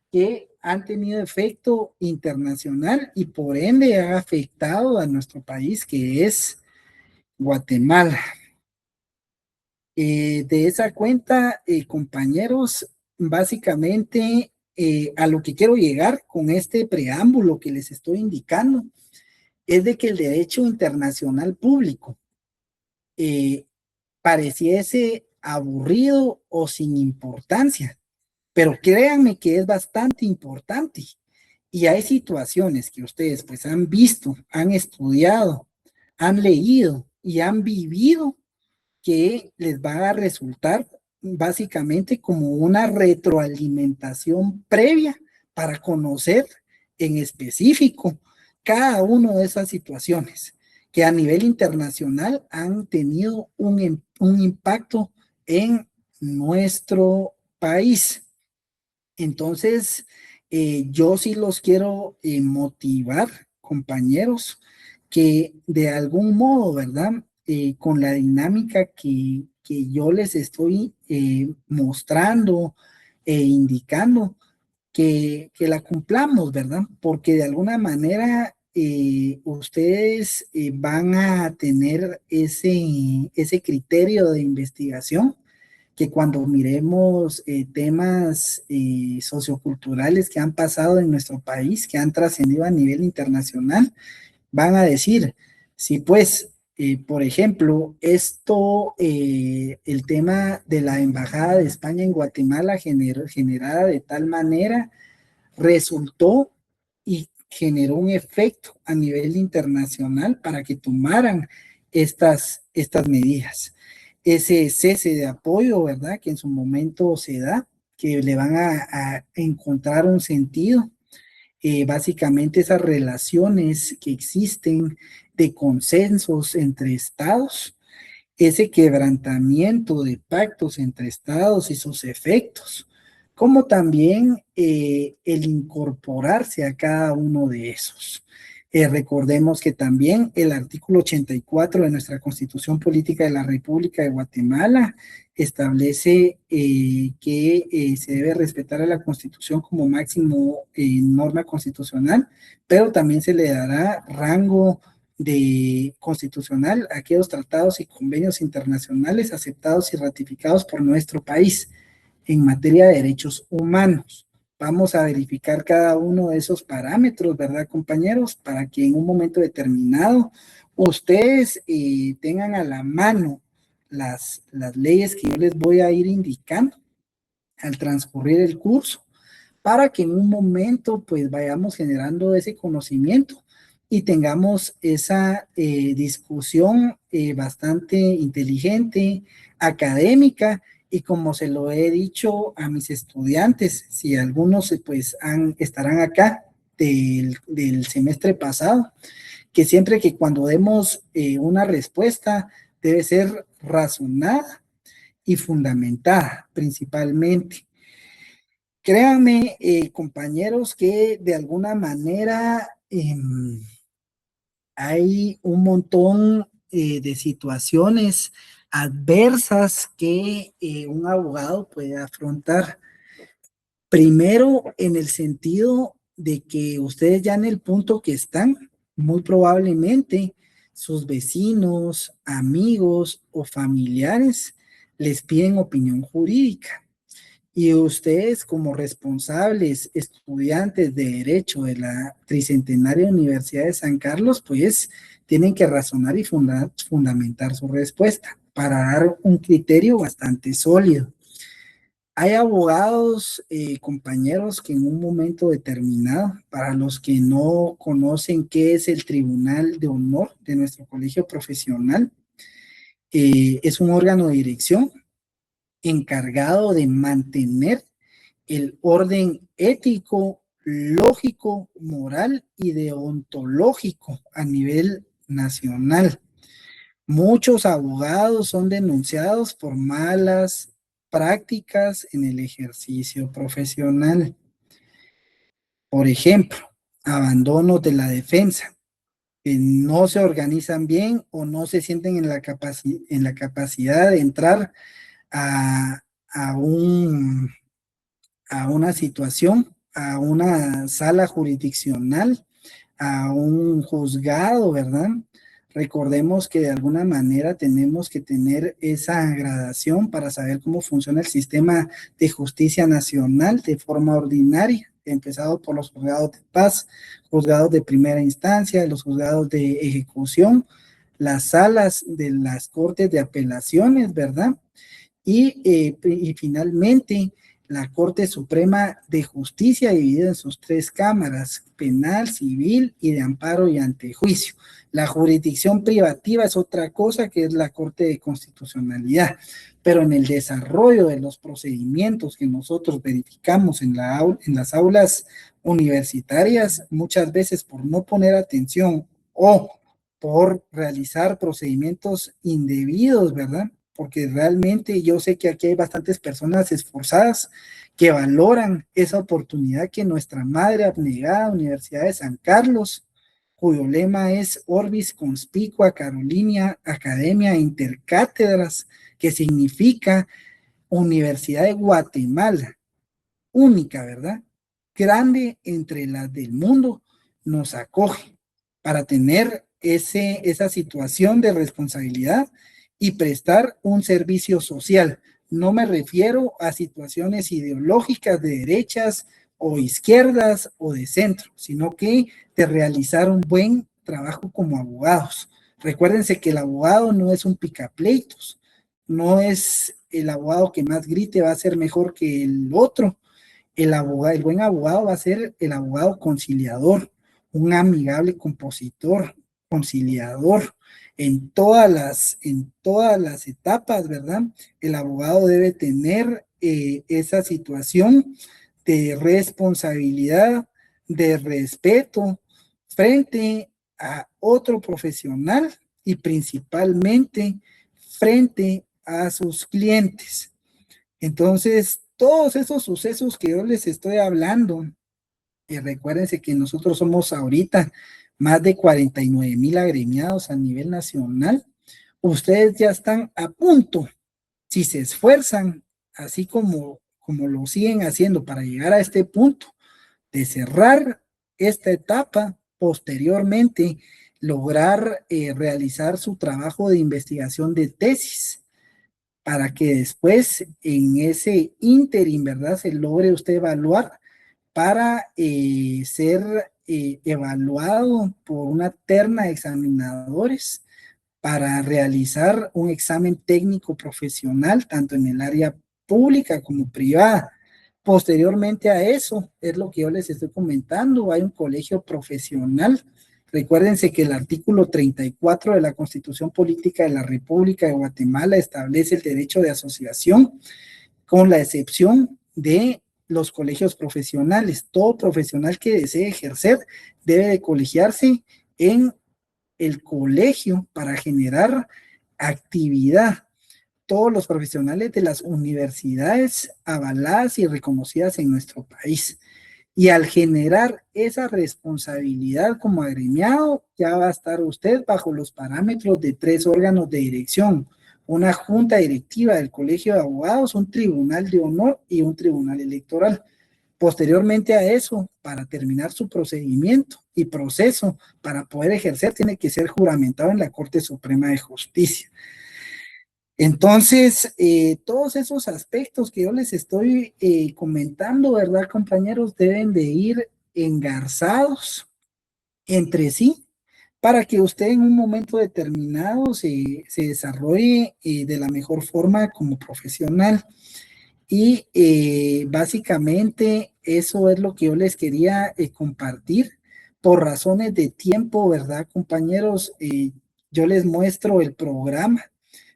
que han tenido efecto internacional y por ende ha afectado a nuestro país, que es Guatemala. De esa cuenta, compañeros, básicamente a lo que quiero llegar con este preámbulo que les estoy indicando es de que el derecho internacional público pareciese aburrido o sin importancia, pero créanme que es bastante importante. Y hay situaciones que ustedes pues han visto, han estudiado, han leído y han vivido que les va a resultar básicamente como una retroalimentación previa para conocer en específico cada una de esas situaciones que a nivel internacional han tenido un impacto en nuestro país. Entonces, yo sí los quiero motivar, compañeros, que de algún modo, ¿verdad? Con la dinámica que yo les estoy mostrando e indicando, que la cumplamos, ¿verdad? Porque de alguna manera ustedes van a tener ese criterio de investigación que cuando miremos temas socioculturales que han pasado en nuestro país, que han trascendido a nivel internacional, van a decir, sí, pues, por ejemplo, el tema de la Embajada de España en Guatemala generada de tal manera, resultó y generó un efecto a nivel internacional para que tomaran estas medidas. Ese cese de apoyo, ¿verdad? Que en su momento se da, que le van a encontrar un sentido. Básicamente esas relaciones que existen de consensos entre estados, ese quebrantamiento de pactos entre estados y sus efectos, como también el incorporarse a cada uno de esos. Recordemos que también el artículo 84 de nuestra Constitución Política de la República de Guatemala establece que se debe respetar a la Constitución como máximo norma constitucional, pero también se le dará rango de constitucional a aquellos tratados y convenios internacionales aceptados y ratificados por nuestro país en materia de derechos humanos. Vamos a verificar cada uno de esos parámetros, ¿verdad, compañeros? Para que en un momento determinado ustedes tengan a la mano las leyes que yo les voy a ir indicando al transcurrir el curso, para que en un momento pues vayamos generando ese conocimiento y tengamos esa discusión bastante inteligente, académica, y como se lo he dicho a mis estudiantes, si algunos pues estarán acá del semestre pasado, que siempre que cuando demos una respuesta debe ser razonada y fundamentada principalmente. Créanme, compañeros, que de alguna manera hay un montón de situaciones adversas que un abogado puede afrontar. Primero, en el sentido de que ustedes ya en el punto que están, muy probablemente sus vecinos, amigos o familiares les piden opinión jurídica. Y ustedes como responsables, estudiantes de Derecho de la Tricentenaria Universidad de San Carlos, pues tienen que razonar y fundamentar su respuesta para dar un criterio bastante sólido. Hay abogados, compañeros, que en un momento determinado, para los que no conocen qué es el Tribunal de Honor de nuestro colegio profesional, es un órgano de dirección encargado de mantener el orden ético, lógico, moral y deontológico a nivel nacional. Muchos abogados son denunciados por malas prácticas en el ejercicio profesional. Por ejemplo, abandono de la defensa, que no se organizan bien o no se sienten en la capacidad de entrar a, a, un, a una situación, a una sala jurisdiccional, a un juzgado, ¿verdad? Recordemos que de alguna manera tenemos que tener esa gradación para saber cómo funciona el sistema de justicia nacional de forma ordinaria, empezado por los juzgados de paz, juzgados de primera instancia, los juzgados de ejecución, las salas de las cortes de apelaciones, ¿verdad? Y finalmente, la Corte Suprema de Justicia, dividida en sus tres cámaras, penal, civil y de amparo y antejuicio. La jurisdicción privativa es otra cosa, que es la Corte de Constitucionalidad, pero en el desarrollo de los procedimientos que nosotros verificamos en las aulas universitarias, muchas veces por no poner atención o por realizar procedimientos indebidos, ¿verdad? Porque realmente yo sé que aquí hay bastantes personas esforzadas que valoran esa oportunidad que nuestra madre abnegada Universidad de San Carlos, cuyo lema es Orbis Conspicua Carolina Academia Intercátedras, que significa Universidad de Guatemala, única, ¿verdad? Grande entre las del mundo, nos acoge para tener esa situación de responsabilidad y prestar un servicio social. No me refiero a situaciones ideológicas de derechas o izquierdas o de centro, sino que de realizar un buen trabajo como abogados. Recuérdense que el abogado no es un picapleitos, no es el abogado que más grite va a ser mejor que el otro. El buen abogado va a ser el abogado conciliador, un amigable compositor, conciliador en todas las etapas, ¿verdad? El abogado debe tener esa situación de responsabilidad, de respeto frente a otro profesional y principalmente frente a sus clientes. Entonces, todos esos sucesos que yo les estoy hablando, recuérdense que nosotros somos ahorita más de 49,000 agremiados a nivel nacional. Ustedes ya están a punto, si se esfuerzan, así como lo siguen haciendo para llegar a este punto, de cerrar esta etapa, posteriormente lograr realizar su trabajo de investigación de tesis, para que después en ese ínterin, ¿verdad? Se logre usted evaluar para ser evaluado por una terna de examinadores para realizar un examen técnico profesional, tanto en el área pública como privada. Posteriormente a eso, es lo que yo les estoy comentando, hay un colegio profesional. Recuérdense que el artículo 34 de la Constitución Política de la República de Guatemala establece el derecho de asociación, con la excepción de los colegios profesionales. Todo profesional que desee ejercer debe de colegiarse en el colegio para generar actividad. Todos los profesionales de las universidades avaladas y reconocidas en nuestro país. Y al generar esa responsabilidad como agremiado, ya va a estar usted bajo los parámetros de 3 órganos de dirección: una junta directiva del Colegio de Abogados, un tribunal de honor y un tribunal electoral. Posteriormente a eso, para terminar su procedimiento y proceso para poder ejercer, tiene que ser juramentado en la Corte Suprema de Justicia. Entonces, todos esos aspectos que yo les estoy comentando, ¿verdad, compañeros? Deben de ir engarzados entre sí para que usted en un momento determinado se desarrolle de la mejor forma como profesional. Y básicamente eso es lo que yo les quería compartir. Por razones de tiempo, ¿verdad, compañeros? Yo les muestro el programa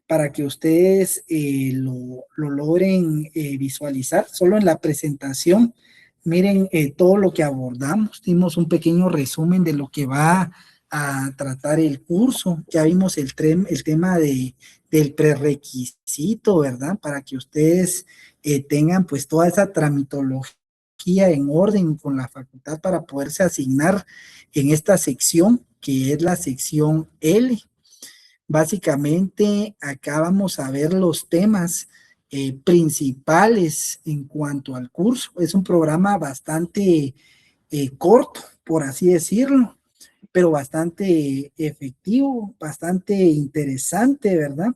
para que ustedes lo logren visualizar. Solo en la presentación, miren todo lo que abordamos. Dimos un pequeño resumen de lo que va a tratar el curso. Ya vimos el tema del prerequisito, ¿verdad? Para que ustedes tengan pues toda esa tramitología en orden con la facultad para poderse asignar en esta sección, que es la sección L. Básicamente, acá vamos a ver los temas principales en cuanto al curso. Es un programa bastante corto, por así decirlo, pero bastante efectivo, bastante interesante, ¿verdad?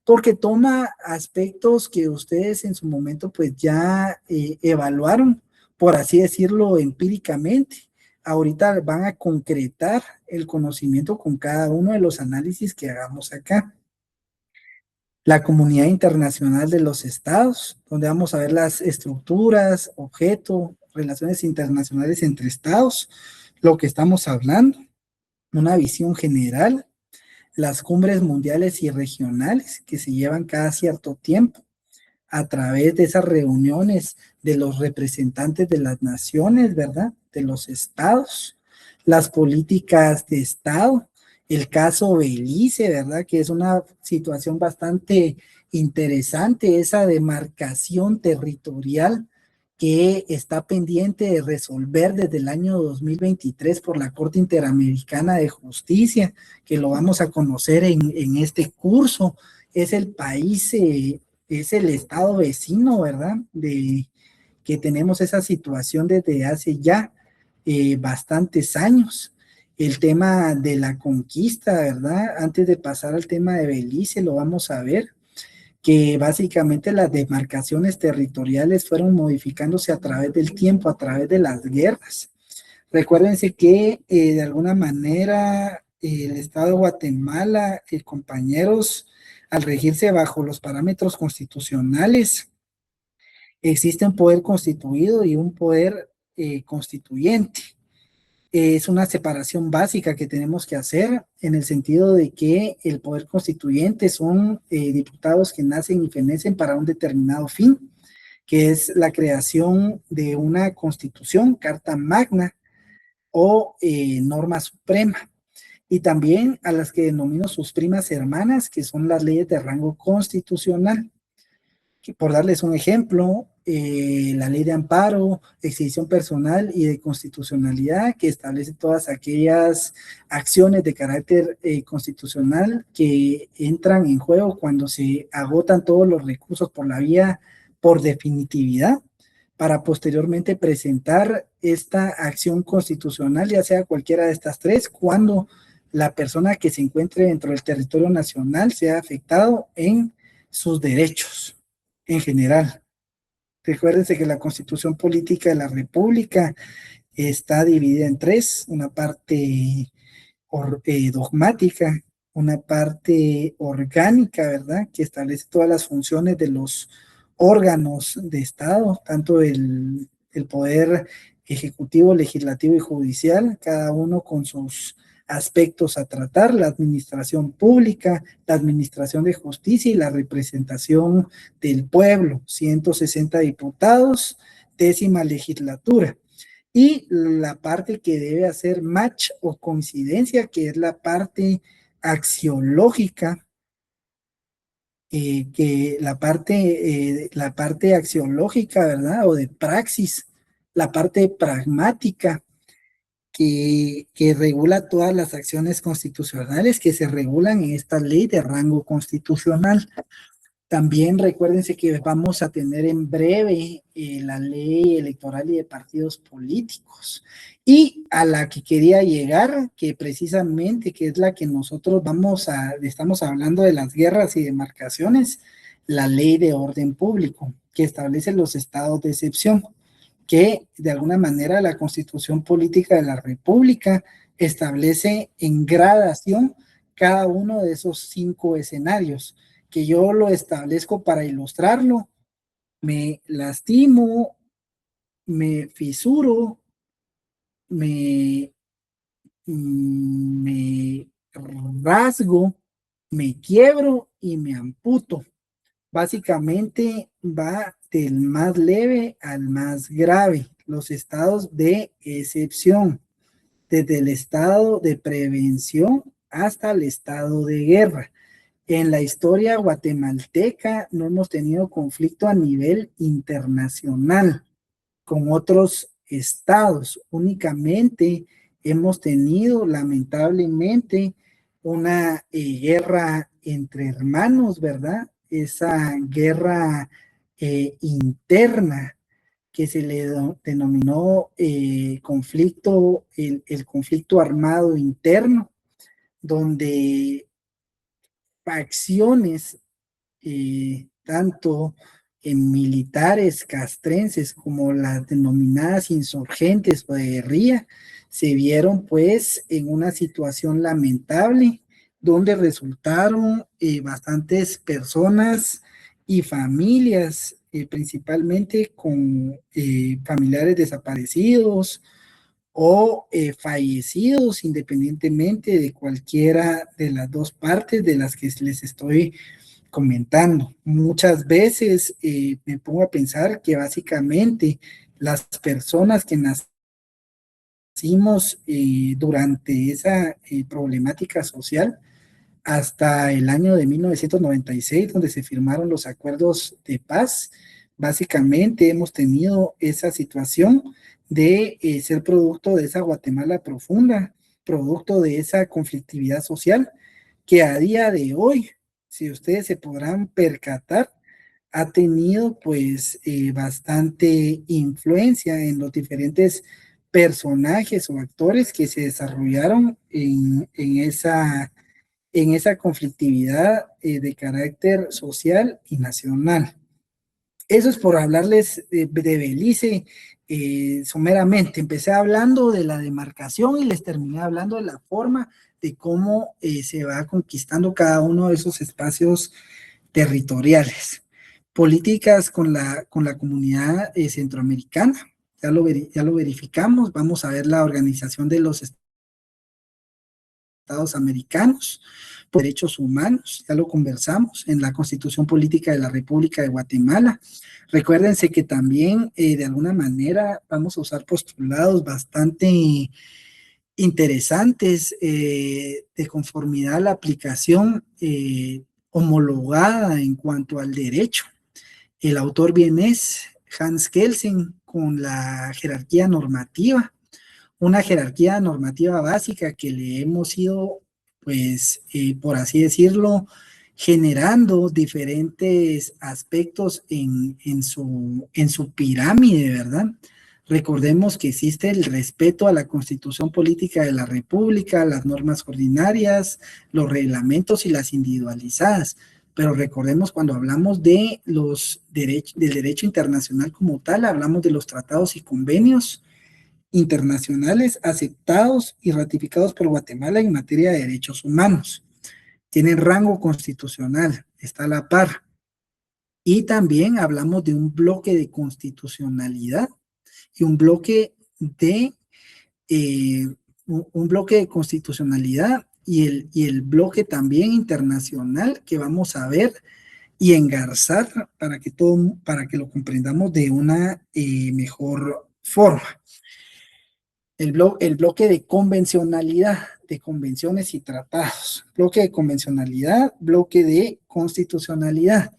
Porque toma aspectos que ustedes en su momento pues ya evaluaron, por así decirlo, empíricamente. Ahorita van a concretar el conocimiento con cada uno de los análisis que hagamos acá. la comunidad internacional de los estados, donde vamos a ver las estructuras, objeto, relaciones internacionales entre estados, lo que estamos hablando, una visión general, las cumbres mundiales y regionales que se llevan cada cierto tiempo a través de esas reuniones de los representantes de las naciones, ¿verdad? De los estados, las políticas de estado, el caso Belice, ¿verdad? Que es una situación bastante interesante, esa demarcación territorial que está pendiente de resolver desde el año 2023 por la Corte Interamericana de Justicia, que lo vamos a conocer en este curso. Es el país, es el estado vecino, ¿verdad? Que tenemos esa situación desde hace ya bastantes años. El tema de la conquista, ¿verdad? Antes de pasar al tema de Belice, lo vamos a ver, que básicamente las demarcaciones territoriales fueron modificándose a través del tiempo, a través de las guerras. Recuérdense que de alguna manera el Estado de Guatemala, compañeros, al regirse bajo los parámetros constitucionales, existe un poder constituido y un poder constituyente. Es una separación básica que tenemos que hacer en el sentido de que el poder constituyente son diputados que nacen y fenecen para un determinado fin, que es la creación de una constitución, carta magna o norma suprema. Y también a las que denomino sus primas hermanas, que son las leyes de rango constitucional. Que por darles un ejemplo, la ley de amparo, exhibición personal y de constitucionalidad, que establece todas aquellas acciones de carácter constitucional que entran en juego cuando se agotan todos los recursos por la vía por definitividad, para posteriormente presentar esta acción constitucional, ya sea cualquiera de estas tres, cuando la persona que se encuentre dentro del territorio nacional sea afectado en sus derechos en general. Recuérdense que la Constitución Política de la República está dividida en tres: una parte dogmática, una parte orgánica, ¿verdad? Que establece todas las funciones de los órganos de Estado, tanto el poder ejecutivo, legislativo y judicial, cada uno con sus aspectos a tratar: la administración pública, la administración de justicia y la representación del pueblo, 160 diputados, 10ª legislatura. Y la parte que debe hacer match o coincidencia, que es la parte axiológica, que la parte axiológica, ¿verdad? O de praxis, la parte pragmática, que regula todas las acciones constitucionales que se regulan en esta ley de rango constitucional. También recuérdense que vamos a tener en breve la ley electoral y de partidos políticos. Y a la que quería llegar, que precisamente que es la que nosotros estamos hablando de las guerras y demarcaciones, la ley de orden público, que establece los estados de excepción, que de alguna manera la Constitución Política de la República establece en gradación cada uno de esos 5 escenarios, que yo lo establezco para ilustrarlo. Me lastimo, me fisuro, me, me rasgo, me quiebro y me amputo. Básicamente va del más leve al más grave, los estados de excepción, desde el estado de prevención hasta el estado de guerra. En la historia guatemalteca no hemos tenido conflicto a nivel internacional con otros estados. Únicamente hemos tenido, lamentablemente, una guerra entre hermanos, ¿verdad? Esa guerra interna que se le denominó conflicto, el conflicto armado interno, donde facciones, tanto en militares castrenses como las denominadas insurgentes o de guerrilla, se vieron pues en una situación lamentable donde resultaron bastantes personas y familias, principalmente con familiares desaparecidos o fallecidos, independientemente de cualquiera de las dos partes de las que les estoy comentando. Muchas veces me pongo a pensar que básicamente las personas que nacimos durante esa problemática social hasta el año de 1996, donde se firmaron los acuerdos de paz, básicamente hemos tenido esa situación de ser producto de esa Guatemala profunda, producto de esa conflictividad social que a día de hoy, si ustedes se podrán percatar, ha tenido pues bastante influencia en los diferentes personajes o actores que se desarrollaron en esa conflictividad de carácter social y nacional. Eso es por hablarles de Belice someramente. Empecé hablando de la demarcación y les terminé hablando de la forma de cómo se va conquistando cada uno de esos espacios territoriales. Políticas con la comunidad centroamericana, ya lo verificamos. Vamos a ver la Organización de los Estados Americanos, por derechos humanos, ya lo conversamos, en la Constitución Política de la República de Guatemala. Recuérdense que también de alguna manera vamos a usar postulados bastante interesantes de conformidad a la aplicación homologada en cuanto al derecho. El autor vienés, Hans Kelsen, con la jerarquía normativa, una jerarquía normativa básica que le hemos ido, pues, por así decirlo, generando diferentes aspectos en su pirámide, ¿verdad? Recordemos que existe el respeto a la Constitución Política de la República, las normas ordinarias, los reglamentos y las individualizadas. Pero recordemos cuando hablamos de del derecho internacional como tal, hablamos de los tratados y convenios internacionales aceptados y ratificados por Guatemala en materia de derechos humanos. Tienen rango constitucional, está a la par. Y también hablamos de un bloque de constitucionalidad y un bloque de constitucionalidad y el bloque también internacional que vamos a ver y engarzar para que lo comprendamos de una mejor forma. El bloque de convencionalidad, de convenciones y tratados, bloque de convencionalidad, bloque de constitucionalidad.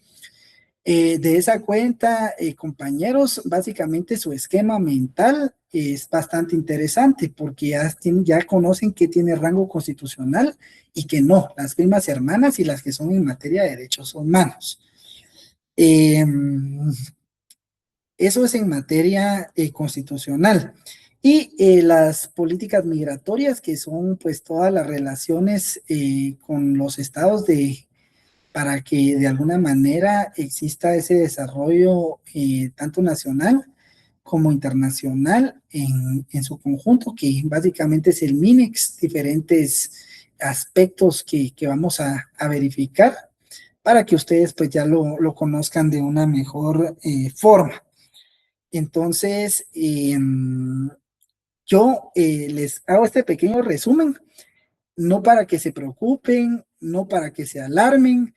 De esa cuenta, compañeros, básicamente su esquema mental es bastante interesante porque ya conocen que tiene rango constitucional y que no, las primas hermanas y las que son en materia de derechos humanos. Eso es en materia constitucional. Y las políticas migratorias, que son pues todas las relaciones con los estados para que de alguna manera exista ese desarrollo tanto nacional como internacional en su conjunto, que básicamente es el MINEX, diferentes aspectos que vamos a verificar para que ustedes pues ya lo conozcan de una mejor forma. Entonces, yo les hago este pequeño resumen, no para que se preocupen, no para que se alarmen,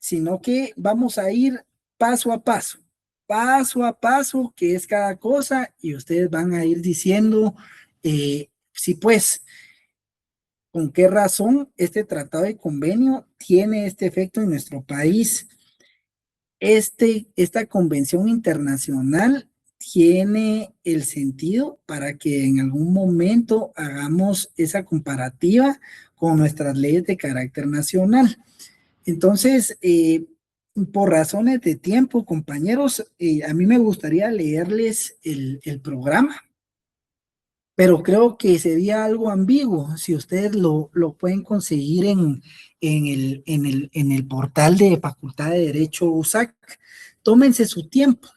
sino que vamos a ir paso a paso, que es cada cosa, y ustedes van a ir diciendo, sí, pues, ¿con qué razón este tratado de convenio tiene este efecto en nuestro país? Esta convención internacional tiene el sentido para que en algún momento hagamos esa comparativa con nuestras leyes de carácter nacional. Entonces, por razones de tiempo, compañeros, a mí me gustaría leerles el programa, pero creo que sería algo ambiguo si ustedes lo pueden conseguir en el portal de Facultad de Derecho USAC. Tómense su tiempo.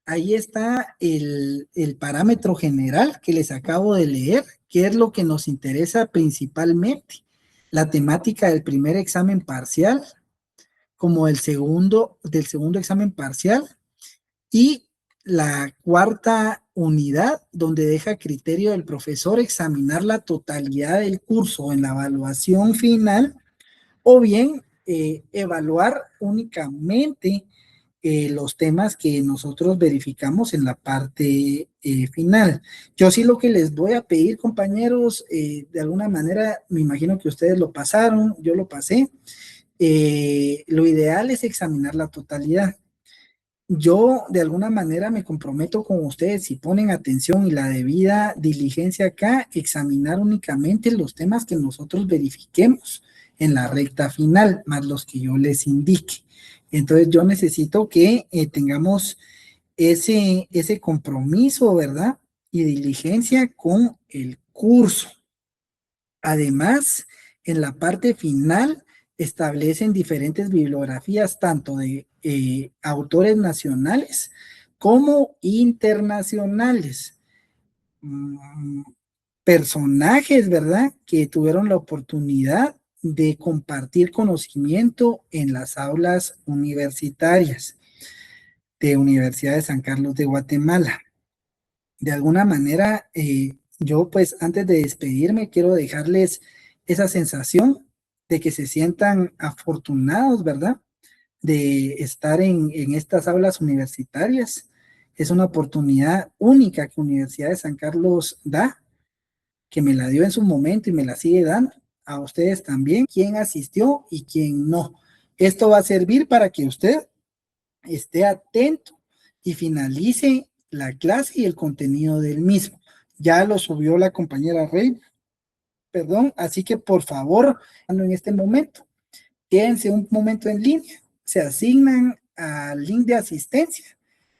Ahí está el parámetro general que les acabo de leer, que es lo que nos interesa principalmente. la temática del primer examen parcial como del segundo examen parcial, y la cuarta unidad, donde deja a criterio del profesor examinar la totalidad del curso en la evaluación final, o bien evaluar únicamente los temas que nosotros verificamos en la parte final. Yo sí lo que les voy a pedir, compañeros, de alguna manera, me imagino que ustedes lo pasaron, yo lo pasé, lo ideal es examinar la totalidad. Yo de alguna manera me comprometo con ustedes, si ponen atención y la debida diligencia acá, examinar únicamente los temas que nosotros verifiquemos en la recta final, más los que yo les indique. Entonces yo necesito que tengamos ese compromiso, ¿verdad? Y diligencia con el curso. Además, en la parte final establecen diferentes bibliografías, tanto de autores nacionales como internacionales. Mm, Personajes, ¿verdad? Que tuvieron la oportunidad de compartir conocimiento en las aulas universitarias de Universidad de San Carlos de Guatemala. De alguna manera, yo pues antes de despedirme quiero dejarles esa sensación de que se sientan afortunados, ¿verdad? De estar en estas aulas universitarias. Es una oportunidad única que Universidad de San Carlos da, que me la dio en su momento y me la sigue dando a ustedes también, quién asistió y quién no. Esto va a servir para que usted esté atento y finalice la clase y el contenido del mismo. Ya lo subió la compañera Rey, perdón, así que por favor, en este momento, quédense un momento en línea, se asignan al link de asistencia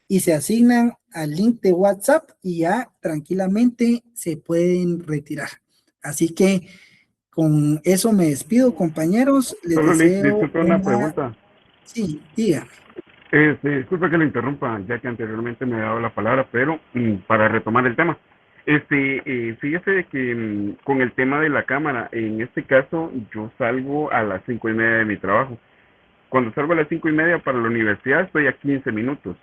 y se asignan al link de WhatsApp y ya tranquilamente se pueden retirar. Así que con eso me despido, compañeros. Les Solo le deseo disculpe una una... pregunta. Sí, dígame. Disculpe que le interrumpa, ya que anteriormente me he dado la palabra, pero para retomar el tema. Fíjese de que con el tema de la cámara, en este caso yo salgo a las 5:30 de mi trabajo. Cuando salgo a las 5:30 para la universidad estoy a 15 minutos,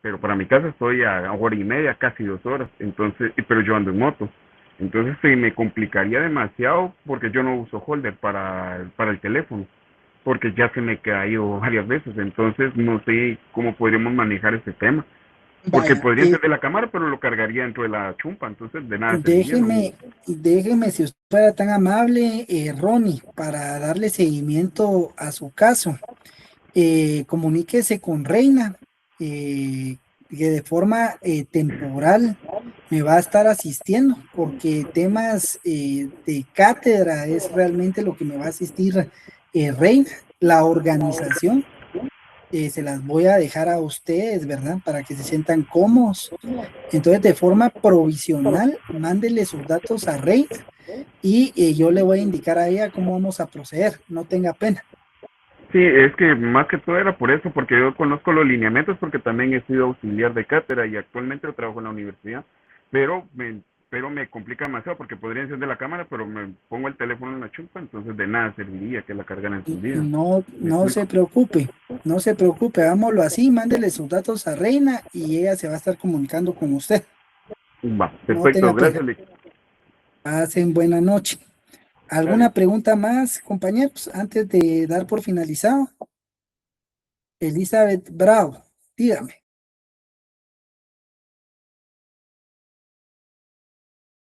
pero para mi casa estoy a 1:30, casi 2 horas, entonces, pero yo ando en moto. Entonces se me complicaría demasiado porque yo no uso holder para el teléfono, porque ya se me ha caído varias veces, entonces no sé cómo podríamos manejar ese tema, porque Vaya, podría encender la cámara, pero lo cargaría dentro de la chumpa, entonces de nada serviría, ¿no? déjeme, si usted fuera tan amable, Ronnie, para darle seguimiento a su caso. Comuníquese con Reina, que de forma temporal me va a estar asistiendo, porque temas de cátedra es realmente lo que me va a asistir Reina. La organización se las voy a dejar a ustedes, ¿verdad? Para que se sientan cómodos. Entonces, de forma provisional, mándele sus datos a Reina y yo le voy a indicar a ella cómo vamos a proceder. No tenga pena. Sí, es que más que todo era por eso, porque yo conozco los lineamientos, porque también he sido auxiliar de cátedra y actualmente trabajo en la universidad, pero me complica demasiado porque podría encender la cámara, pero me pongo el teléfono en la chumpa, entonces de nada serviría que la cargara encendida. No, ¿Me no se explico? preocupe, no se preocupe, hagámoslo así, mándele sus datos a Reina y ella se va a estar comunicando con usted. Va, No perfecto, tenga pena. gracias, Lick. Pasen buena noche. ¿Alguna Dale. pregunta más, compañeros, antes de dar por finalizado? Elizabeth Bravo, dígame.